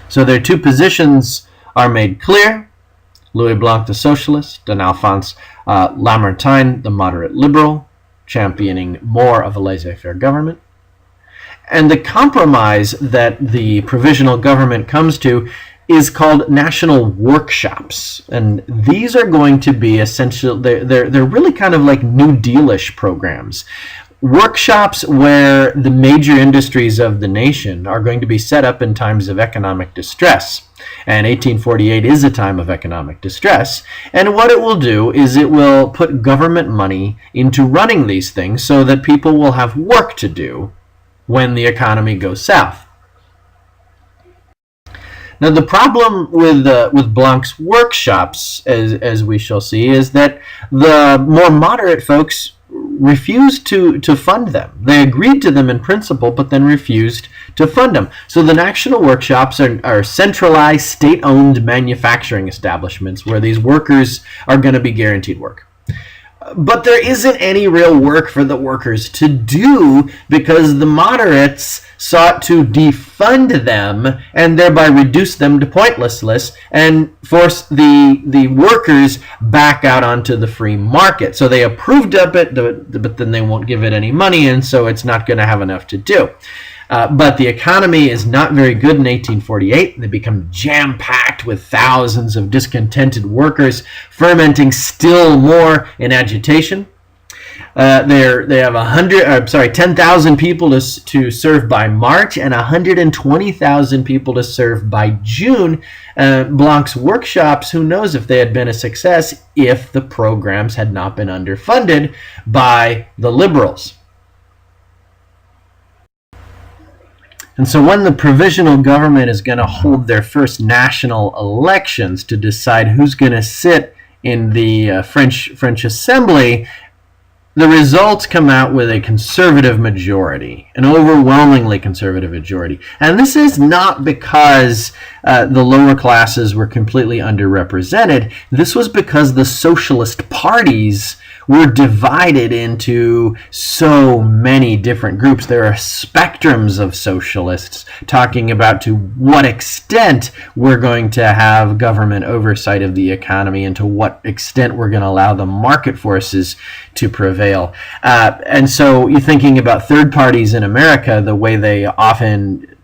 So their two positions are made clear. Louis Blanc, the socialist, and Alphonse Lamartine, the moderate liberal, championing more of a laissez-faire government. And the compromise that the provisional government comes to is called national workshops. And these are going to be essential, they're really kind of like New Deal-ish programs. Workshops where the major industries of the nation are going to be set up in times of economic distress. And 1848 is a time of economic distress. And what it will do is it will put government money into running these things so that people will have work to do when the economy goes south. Now, the problem with Blanc's workshops, as we shall see, is that the more moderate folks refused to fund them. They agreed to them in principle, but then refused to fund them. So the national workshops are centralized, state-owned manufacturing establishments where these workers are going to be guaranteed work. But there isn't any real work for the workers to do because the moderates sought to defund them and thereby reduce them to pointlessness and force the workers back out onto the free market. So they approved of it, but then they won't give it any money, and so it's not going to have enough to do. But the economy is not very good in 1848. They become jam-packed with thousands of discontented workers, fermenting still more in agitation. They have 10,000 people to serve by March and 120,000 people to serve by June. Blanc's workshops, who knows if they had been a success if the programs had not been underfunded by the liberals. And so when the provisional government is going to hold their first national elections to decide who's going to sit in the French Assembly, the results come out with a conservative majority, an overwhelmingly conservative majority. And this is not because the lower classes were completely underrepresented. This was because the socialist parties were divided into so many different groups. There are spectrums of socialists talking about to what extent we're going to have government oversight of the economy and to what extent we're going to allow the market forces to prevail. And so you're thinking about third parties in America, the way they often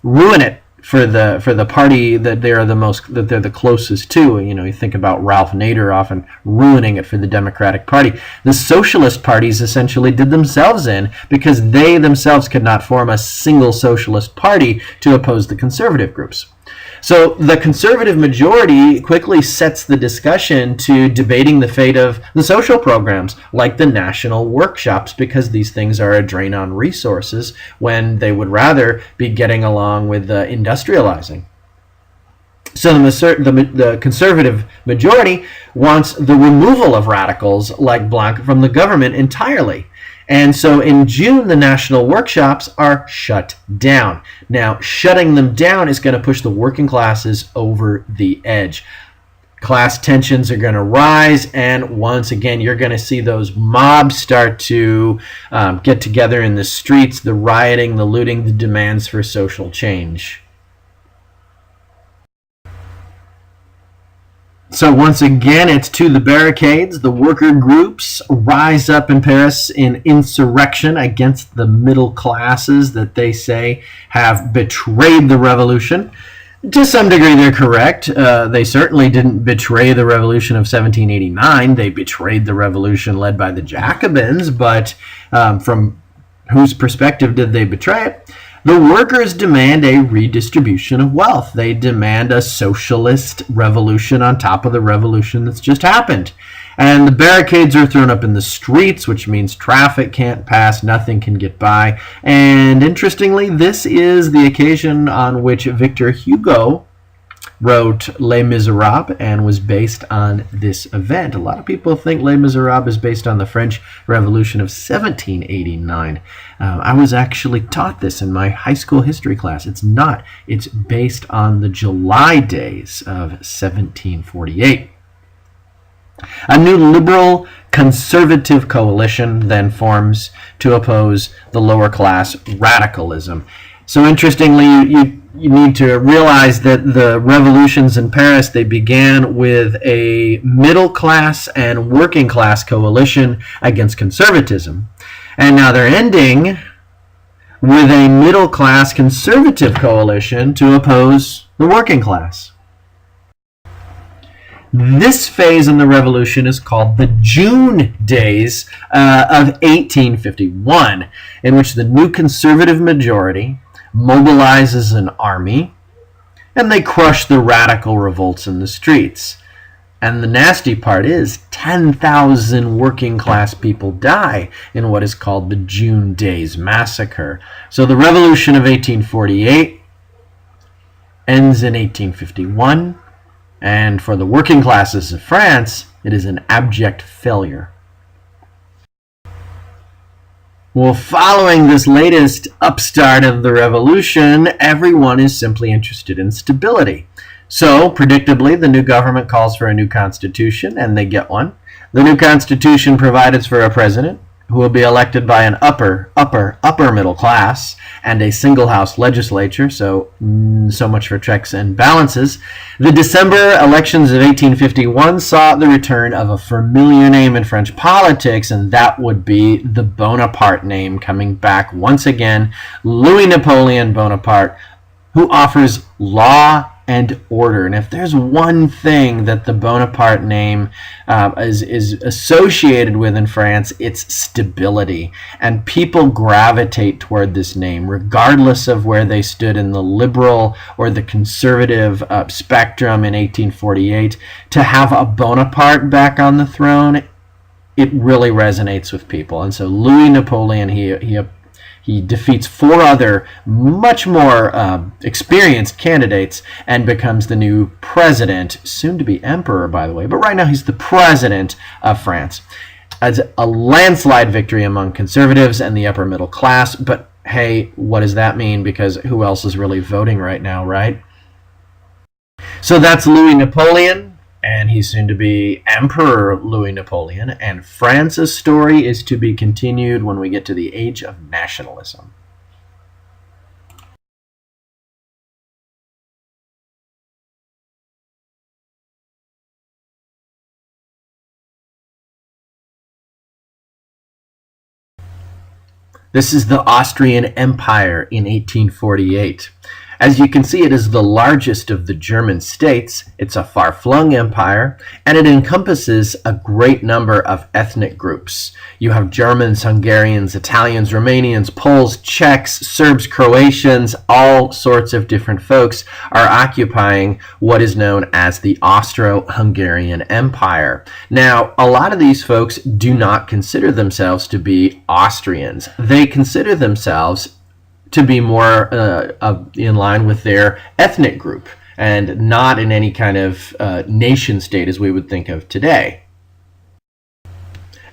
ruin it for the party that they're the closest to. You know, you think about Ralph Nader often ruining it for the Democratic Party. The socialist parties essentially did themselves in because they themselves could not form a single socialist party to oppose the conservative groups. So the conservative majority quickly sets the discussion to debating the fate of the social programs like the national workshops, because these things are a drain on resources when they would rather be getting along with industrializing. So the conservative majority wants the removal of radicals like Blanc from the government entirely. And so in June, the national workshops are shut down. Now, shutting them down is going to push the working classes over the edge. Class tensions are going to rise, and once again, you're going to see those mobs start to get together in the streets, the rioting, the looting, the demands for social change. So once again, it's to the barricades. The worker groups rise up in Paris in insurrection against the middle classes that they say have betrayed the revolution. To some degree, they're correct. They certainly didn't betray the revolution of 1789. They betrayed the revolution led by the Jacobins, but from whose perspective did they betray it? The workers demand a redistribution of wealth. They demand a socialist revolution on top of the revolution that's just happened. And the barricades are thrown up in the streets, which means traffic can't pass, nothing can get by. And interestingly, this is the occasion on which Victor Hugo wrote Les Miserables and was based on this event. A lot of people think Les Miserables is based on the French Revolution of 1789. I was actually taught this in my high school history class. It's not. It's based on the July days of 1748. A new liberal conservative coalition then forms to oppose the lower class radicalism. So interestingly, you need to realize that the revolutions in Paris, they began with a middle class and working class coalition against conservatism. And now they're ending with a middle class conservative coalition to oppose the working class. This phase in the revolution is called the June Days of 1851, in which the new conservative majority mobilizes an army, and they crush the radical revolts in the streets. And the nasty part is 10,000 working class people die in what is called the June Days Massacre. So the revolution of 1848 ends in 1851, and for the working classes of France, it is an abject failure. Well, following this latest upstart of the revolution, everyone is simply interested in stability. So, predictably, the new government calls for a new constitution, and they get one. The new constitution provides for a president who will be elected by an upper middle class and a single house legislature, so much for checks and balances. The December elections of 1851 saw the return of a familiar name in French politics, and that would be the Bonaparte name coming back once again, Louis Napoleon Bonaparte, who offers law and order. And if there's one thing that the Bonaparte name is associated with in France, it's stability. And people gravitate toward this name, regardless of where they stood in the liberal or the conservative spectrum in 1848. To have a Bonaparte back on the throne, it really resonates with people. And so Louis Napoleon, he defeats four other much more experienced candidates and becomes the new president, soon to be emperor, by the way. But right now he's the president of France. It's a landslide victory among conservatives and the upper middle class. But hey, what does that mean? Because who else is really voting right now, right? So that's Louis Napoleon. And he's soon to be Emperor Louis Napoleon. And France's story is to be continued when we get to the age of nationalism. This is the Austrian Empire in 1848. As you can see, it is the largest of the German states. It's a far-flung empire, and it encompasses a great number of ethnic groups. You have Germans, Hungarians, Italians, Romanians, Poles, Czechs, Serbs, Croatians, all sorts of different folks are occupying what is known as the Austro-Hungarian Empire. Now, a lot of these folks do not consider themselves to be Austrians. They consider themselves to be more in line with their ethnic group. and not in any kind of nation state as we would think of today.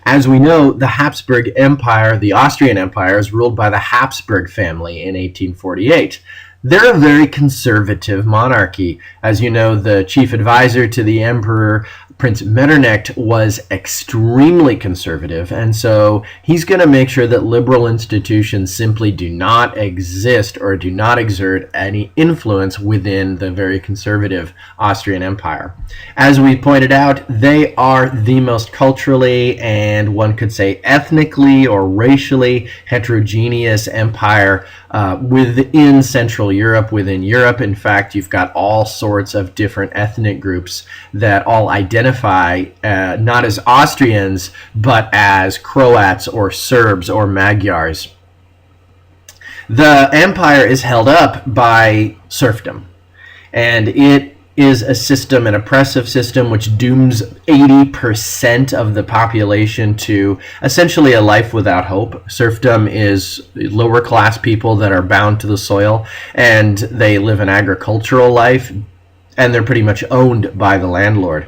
As we know, the Habsburg Empire, the Austrian Empire, is ruled by the Habsburg family in 1848. They're a very conservative monarchy. As you know, the chief advisor to the emperor, Prince Metternich, was extremely conservative, and so he's going to make sure that liberal institutions simply do not exist or do not exert any influence within the very conservative Austrian Empire. As we pointed out, they are the most culturally and one could say ethnically or racially heterogeneous empire within Central Europe, within Europe. In fact, you've got all sorts of different ethnic groups that all identify not as Austrians, but as Croats or Serbs or Magyars. The empire is held up by serfdom, and it is a system, an oppressive system, which dooms 80% of the population to essentially a life without hope. Serfdom is lower class people that are bound to the soil, and they live an agricultural life, and they're pretty much owned by the landlord.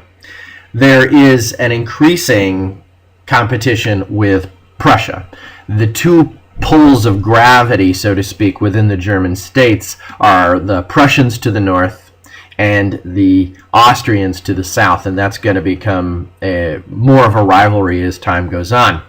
There is an increasing competition with Prussia. The two poles of gravity, so to speak, within the German states are the Prussians to the north and the Austrians to the south, and that's going to become more of a rivalry as time goes on.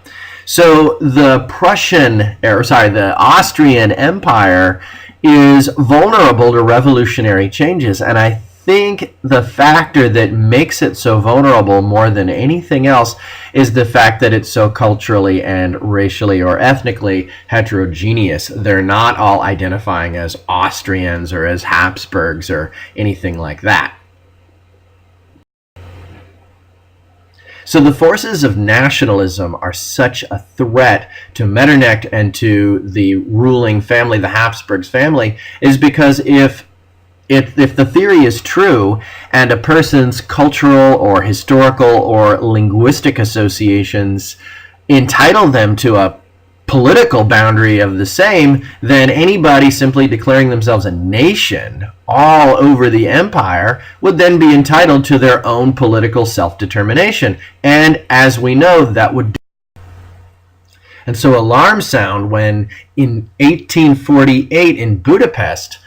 So the the Austrian Empire is vulnerable to revolutionary changes, and I think the factor that makes it so vulnerable more than anything else is the fact that it's so culturally and racially or ethnically heterogeneous. They're not all identifying as Austrians or as Habsburgs or anything like that. So the forces of nationalism are such a threat to Metternich and to the ruling family, the Habsburgs family, is because if the theory is true and a person's cultural or historical or linguistic associations entitle them to a political boundary of the same, then anybody simply declaring themselves a nation all over the empire would then be entitled to their own political self-determination. And as we know, that would. And so alarms sound when in 1848 in Budapest,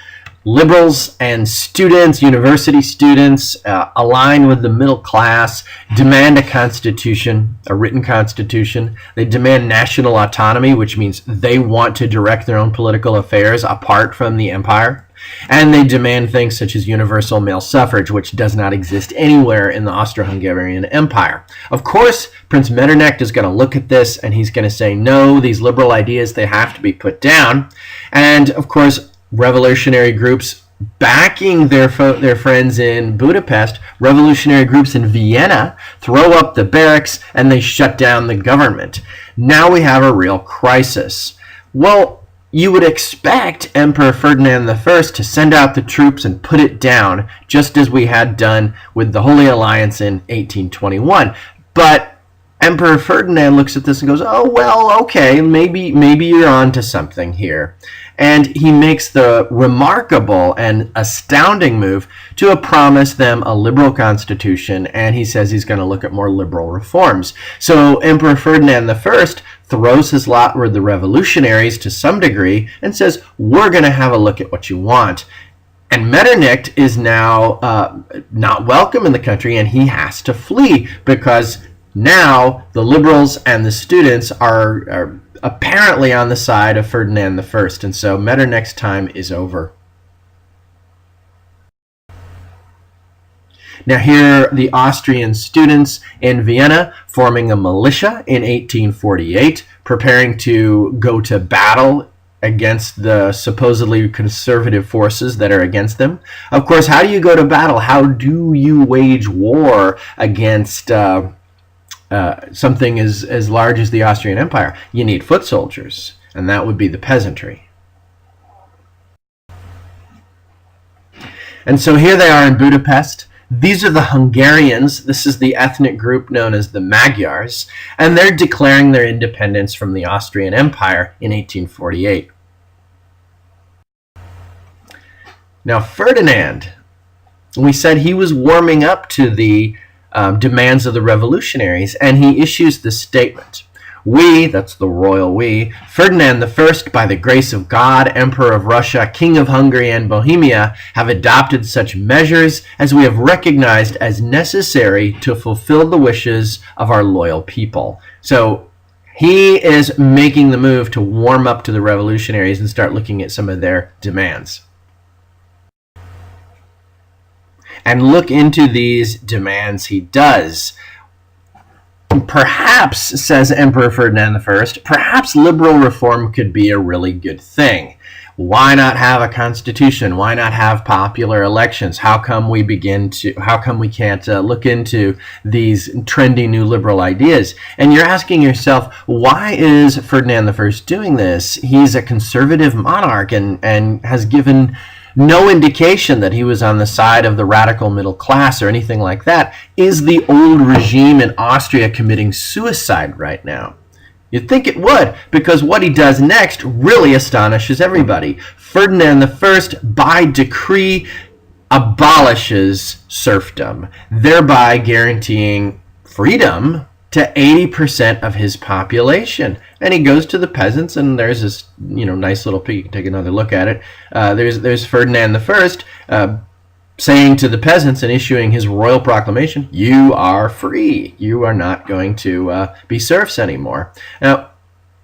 liberals and students, university students, align with the middle class, demand a constitution, a written constitution. They demand national autonomy, which means they want to direct their own political affairs apart from the empire. And they demand things such as universal male suffrage, which does not exist anywhere in the Austro-Hungarian Empire. Of course, Prince Metternich is going to look at this and he's going to say, no, these liberal ideas, they have to be put down. And of course, revolutionary groups backing their friends in Budapest, revolutionary groups in Vienna, throw up the barracks and they shut down the government. Now we have a real crisis. Well, you would expect Emperor Ferdinand I to send out the troops and put it down, just as we had done with the Holy Alliance in 1821. But Emperor Ferdinand looks at this and goes, oh, well, okay, maybe you're on to something here. And he makes the remarkable and astounding move to promise them a liberal constitution, and he says he's going to look at more liberal reforms. So Emperor Ferdinand I throws his lot with the revolutionaries to some degree and says, we're going to have a look at what you want. And Metternich is now not welcome in the country, and he has to flee because now the liberals and the students are apparently on the side of Ferdinand I, and so Metternich's time is over. Now here are the Austrian students in Vienna forming a militia in 1848, preparing to go to battle against the supposedly conservative forces that are against them. Of course, how do you go to battle? How do you wage war against something as large as the Austrian Empire? You need foot soldiers, and that would be the peasantry. And so here they are in Budapest. These are the Hungarians. This is the ethnic group known as the Magyars, and they're declaring their independence from the Austrian Empire in 1848. Now Ferdinand we said he was warming up to the demands of the revolutionaries, and he issues this statement. We, that's the royal we, Ferdinand I, by the grace of God, Emperor of Russia, King of Hungary and Bohemia, have adopted such measures as we have recognized as necessary to fulfill the wishes of our loyal people. So he is making the move to warm up to the revolutionaries and start looking at some of their demands. And look into these demands he does. Perhaps, says Emperor Ferdinand I, perhaps liberal reform could be a really good thing. Why not have a constitution? Why not have popular elections? How come we can't look into these trendy new liberal ideas? And you're asking yourself, why is Ferdinand I doing this? He's a conservative monarch and has given no indication that he was on the side of the radical middle class or anything like that. Is the old regime in Austria committing suicide right now? You'd think it would, because what he does next really astonishes everybody. Ferdinand I, by decree, abolishes serfdom, thereby guaranteeing freedom to 80% of his population. And he goes to the peasants, and there's this nice little picture. You can take another look at it. There's Ferdinand I saying to the peasants and issuing his royal proclamation, you are free. You are not going to be serfs anymore. Now,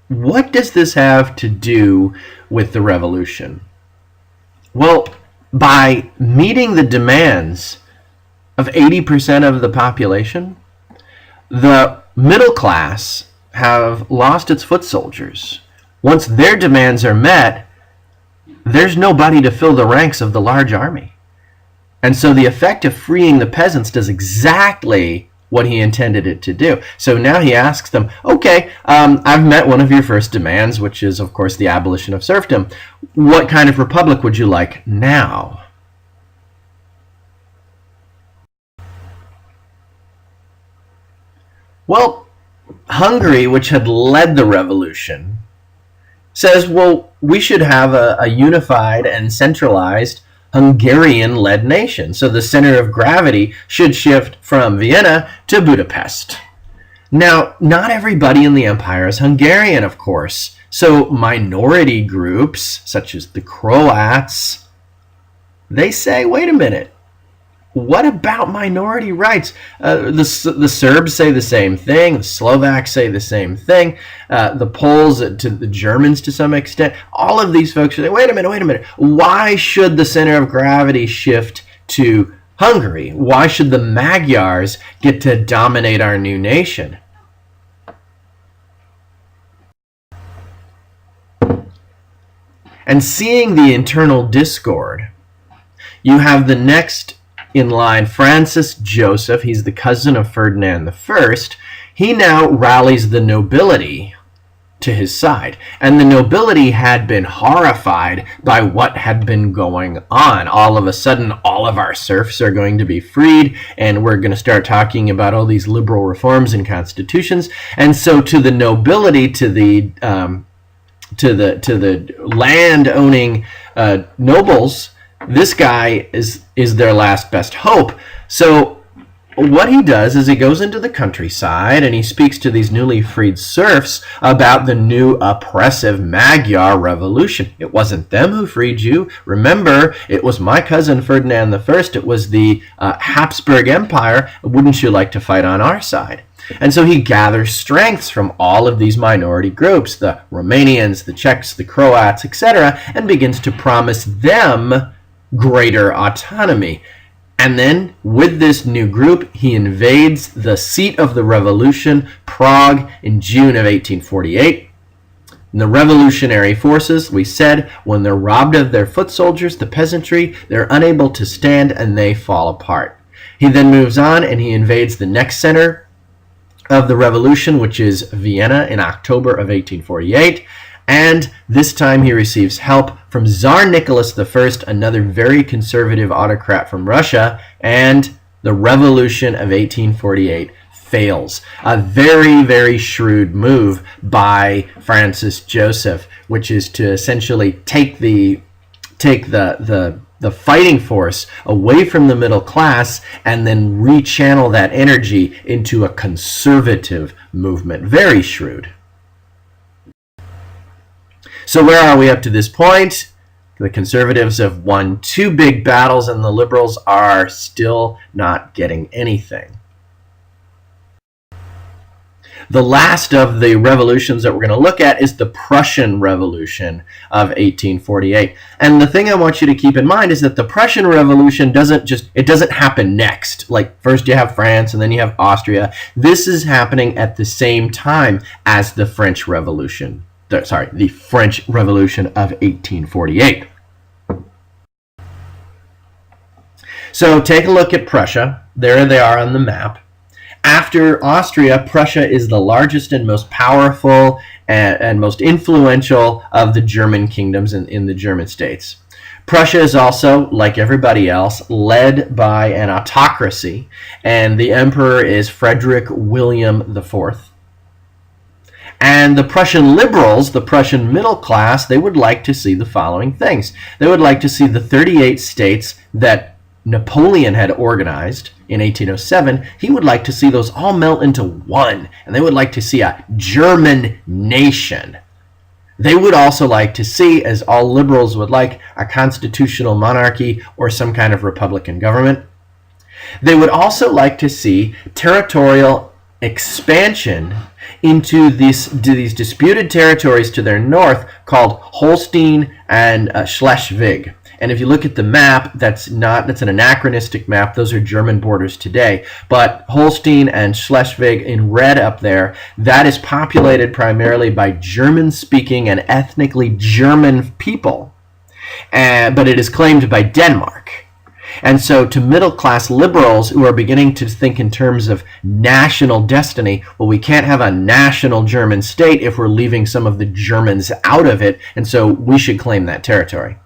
what does this have to do with the revolution? Well, by meeting the demands of 80% of the population, the middle class have lost its foot soldiers. Once their demands are met, there's nobody to fill the ranks of the large army. And so the effect of freeing the peasants does exactly what he intended it to do. So now he asks them, okay, I've met one of your first demands, which is, of course, the abolition of serfdom. What kind of republic would you like now? Well, Hungary, which had led the revolution, says, well, we should have a unified and centralized Hungarian-led nation. So the center of gravity should shift from Vienna to Budapest. Now, not everybody in the empire is Hungarian, of course. So minority groups, such as the Croats, they say, wait a minute. What about minority rights? The Serbs say the same thing. The Slovaks say the same thing. The Poles, to the Germans to some extent. All of these folks are saying, wait a minute. Why should the center of gravity shift to Hungary? Why should the Magyars get to dominate our new nation? And seeing the internal discord, you have the next in line, Francis Joseph. He's the cousin of Ferdinand I. He now rallies the nobility to his side. And the nobility had been horrified by what had been going on. All of a sudden, all of our serfs are going to be freed, and we're going to start talking about all these liberal reforms and constitutions. And so to the nobility, to the land-owning nobles, this guy is their last best hope. So what he does is he goes into the countryside and he speaks to these newly freed serfs about the new oppressive Magyar revolution. It wasn't them who freed you. Remember, it was my cousin Ferdinand I. It was the Habsburg Empire. Wouldn't you like to fight on our side? And so he gathers strengths from all of these minority groups, the Romanians, the Czechs, the Croats, etc., and begins to promise them greater autonomy. And then, with this new group, he invades the seat of the revolution, Prague, in June of 1848. And the revolutionary forces, we said, when they're robbed of their foot soldiers, the peasantry, they're unable to stand and they fall apart. He then moves on and he invades the next center of the revolution, which is Vienna, in October of 1848. And this time he receives help from Tsar Nicholas I, another very conservative autocrat from Russia, and the revolution of 1848 fails. A very, very shrewd move by Francis Joseph, which is to essentially take the the fighting force away from the middle class and then rechannel that energy into a conservative movement. Very shrewd. So where are we up to this point? The conservatives have won 2 big battles and the liberals are still not getting anything. The last of the revolutions that we're going to look at is the Prussian Revolution of 1848. And the thing I want you to keep in mind is that the Prussian Revolution doesn't happen next. Like first you have France and then you have Austria. This is happening at the same time as the French Revolution. The French Revolution of 1848. So take a look at Prussia. There they are on the map. After Austria, Prussia is the largest and most powerful and most influential of the German kingdoms in the German states. Prussia is also, like everybody else, led by an autocracy, and the emperor is Frederick William IV. And the Prussian liberals, the Prussian middle class, they would like to see the following things. They would like to see the 38 states that Napoleon had organized in 1807. He would like to see those all melt into one, and they would like to see a German nation. They would also like to see, as all liberals would like, a constitutional monarchy or some kind of republican government. They would also like to see territorial expansion into these disputed territories to their north called Holstein and Schleswig. And if you look at the map, that's an anachronistic map. Those are German borders today. But Holstein and Schleswig in red up there, that is populated primarily by German-speaking and ethnically German people. But it is claimed by Denmark. And so to middle-class liberals who are beginning to think in terms of national destiny, well, we can't have a national German state if we're leaving some of the Germans out of it, and so we should claim that territory.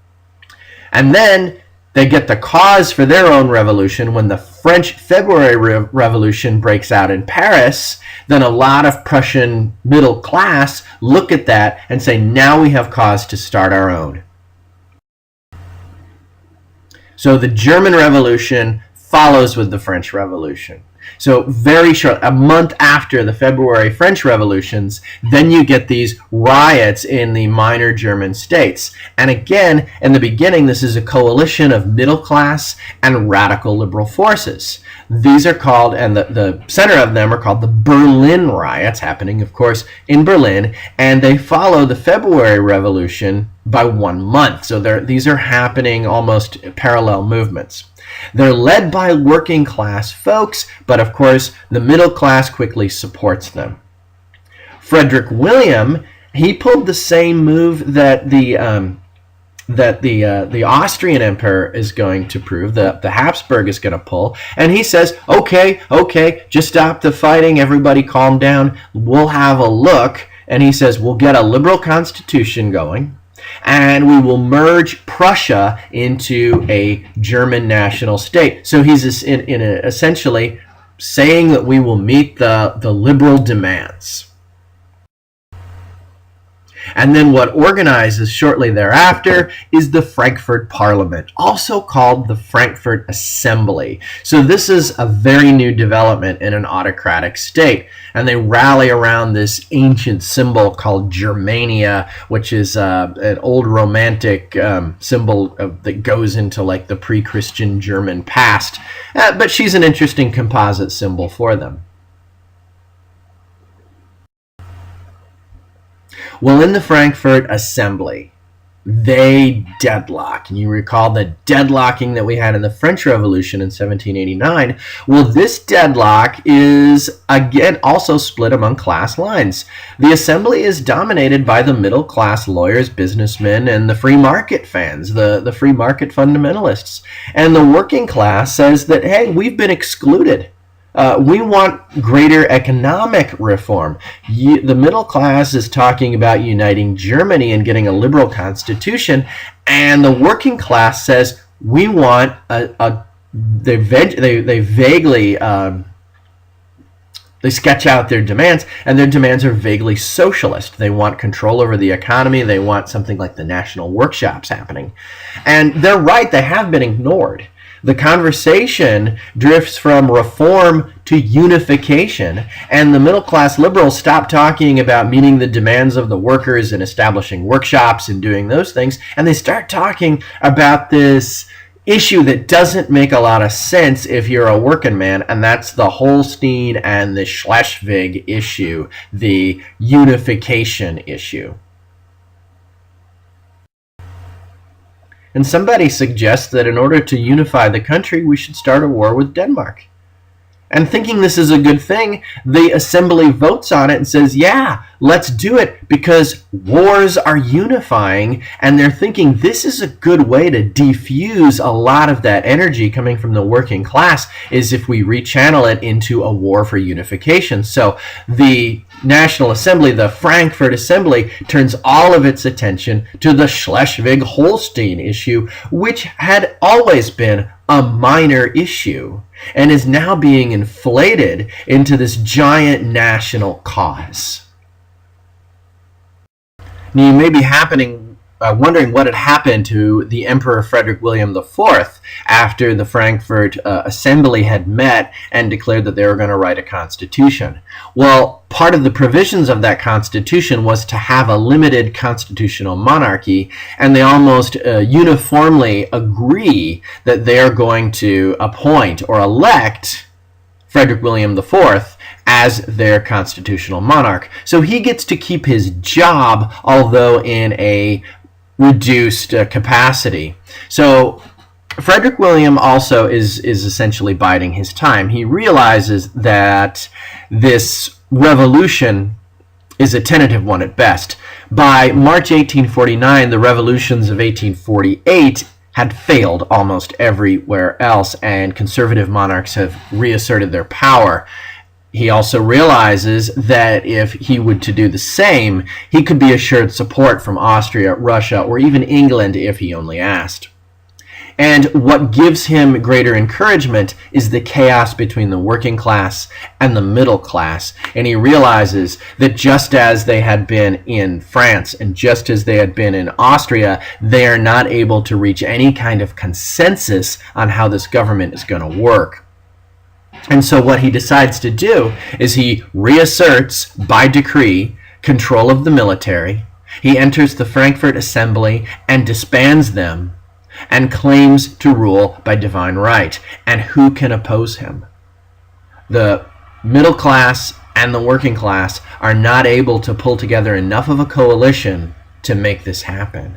And then they get the cause for their own revolution when the French February Revolution breaks out in Paris. Then a lot of Prussian middle class look at that and say, now we have cause to start our own. So the German Revolution follows with the French Revolution. So very short, a month after the February French revolutions, then you get these riots in the minor German states. And again, in the beginning, this is a coalition of middle class and radical liberal forces. These are called, and the center of them are called the Berlin riots, happening, of course, in Berlin, and they follow the February Revolution by 1 month. So these are happening almost parallel movements. They're led by working class folks, but of course the middle class quickly supports them. Frederick William, he pulled the same move that the Austrian emperor is going to prove, the Habsburg is going to pull, and he says, okay, just stop the fighting, everybody calm down, we'll have a look, and he says we'll get a liberal constitution going, and we will merge Prussia into a German national state. So he's essentially saying that we will meet the liberal demands. And then what organizes shortly thereafter is the Frankfurt Parliament, also called the Frankfurt Assembly. So this is a very new development in an autocratic state. And they rally around this ancient symbol called Germania, which is an old romantic symbol that goes into like the pre-Christian German past. But she's an interesting composite symbol for them. Well, in the Frankfurt Assembly, they deadlock. And you recall the deadlocking that we had in the French Revolution in 1789. Well, this deadlock is, again, also split among class lines. The Assembly is dominated by the middle class lawyers, businessmen, and the free market fans, the free market fundamentalists. And the working class says that, hey, we've been excluded. We want greater economic reform. The middle class is talking about uniting Germany and getting a liberal constitution, and the working class says we want they vaguely They sketch out their demands, and their demands are vaguely socialist. They want control over the economy. They want something like the national workshops happening. And they're right, they have been ignored. The conversation drifts from reform to unification, and the middle-class liberals stop talking about meeting the demands of the workers and establishing workshops and doing those things, and they start talking about this issue that doesn't make a lot of sense if you're a working man, and that's the Holstein and the Schleswig issue, the unification issue. And somebody suggests that in order to unify the country, we should start a war with Denmark. And thinking this is a good thing, the assembly votes on it and says, yeah, let's do it because wars are unifying. And they're thinking this is a good way to defuse a lot of that energy coming from the working class is if we rechannel it into a war for unification. So the National Assembly, the Frankfurt Assembly, turns all of its attention to the Schleswig-Holstein issue, which had always been a minor issue and is now being inflated into this giant national cause. Now, you may be wondering what had happened to the Emperor Frederick William IV after the Frankfurt Assembly had met and declared that they were going to write a constitution. Well, part of the provisions of that constitution was to have a limited constitutional monarchy, and they almost uniformly agree that they are going to appoint or elect Frederick William IV as their constitutional monarch. So he gets to keep his job, although in a reduced capacity. So Frederick William also is essentially biding his time. He realizes that this revolution is a tentative one at best. By March 1849, the revolutions of 1848 had failed almost everywhere else, and conservative monarchs have reasserted their power. He also realizes that if he were to do the same, he could be assured support from Austria, Russia, or even England if he only asked. And what gives him greater encouragement is the chaos between the working class and the middle class. And he realizes that just as they had been in France and just as they had been in Austria, they are not able to reach any kind of consensus on how this government is going to work. And so what he decides to do is he reasserts, by decree, control of the military. He enters the Frankfurt Assembly and disbands them and claims to rule by divine right. And who can oppose him? The middle class and the working class are not able to pull together enough of a coalition to make this happen.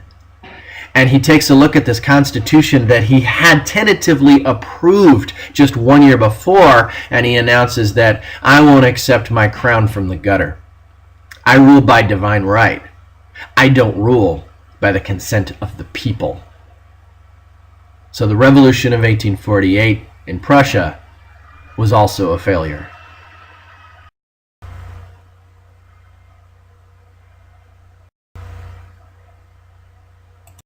And he takes a look at this constitution that he had tentatively approved just 1 year before, and he announces that I won't accept my crown from the gutter. I rule by divine right. I don't rule by the consent of the people. So the revolution of 1848 in Prussia was also a failure.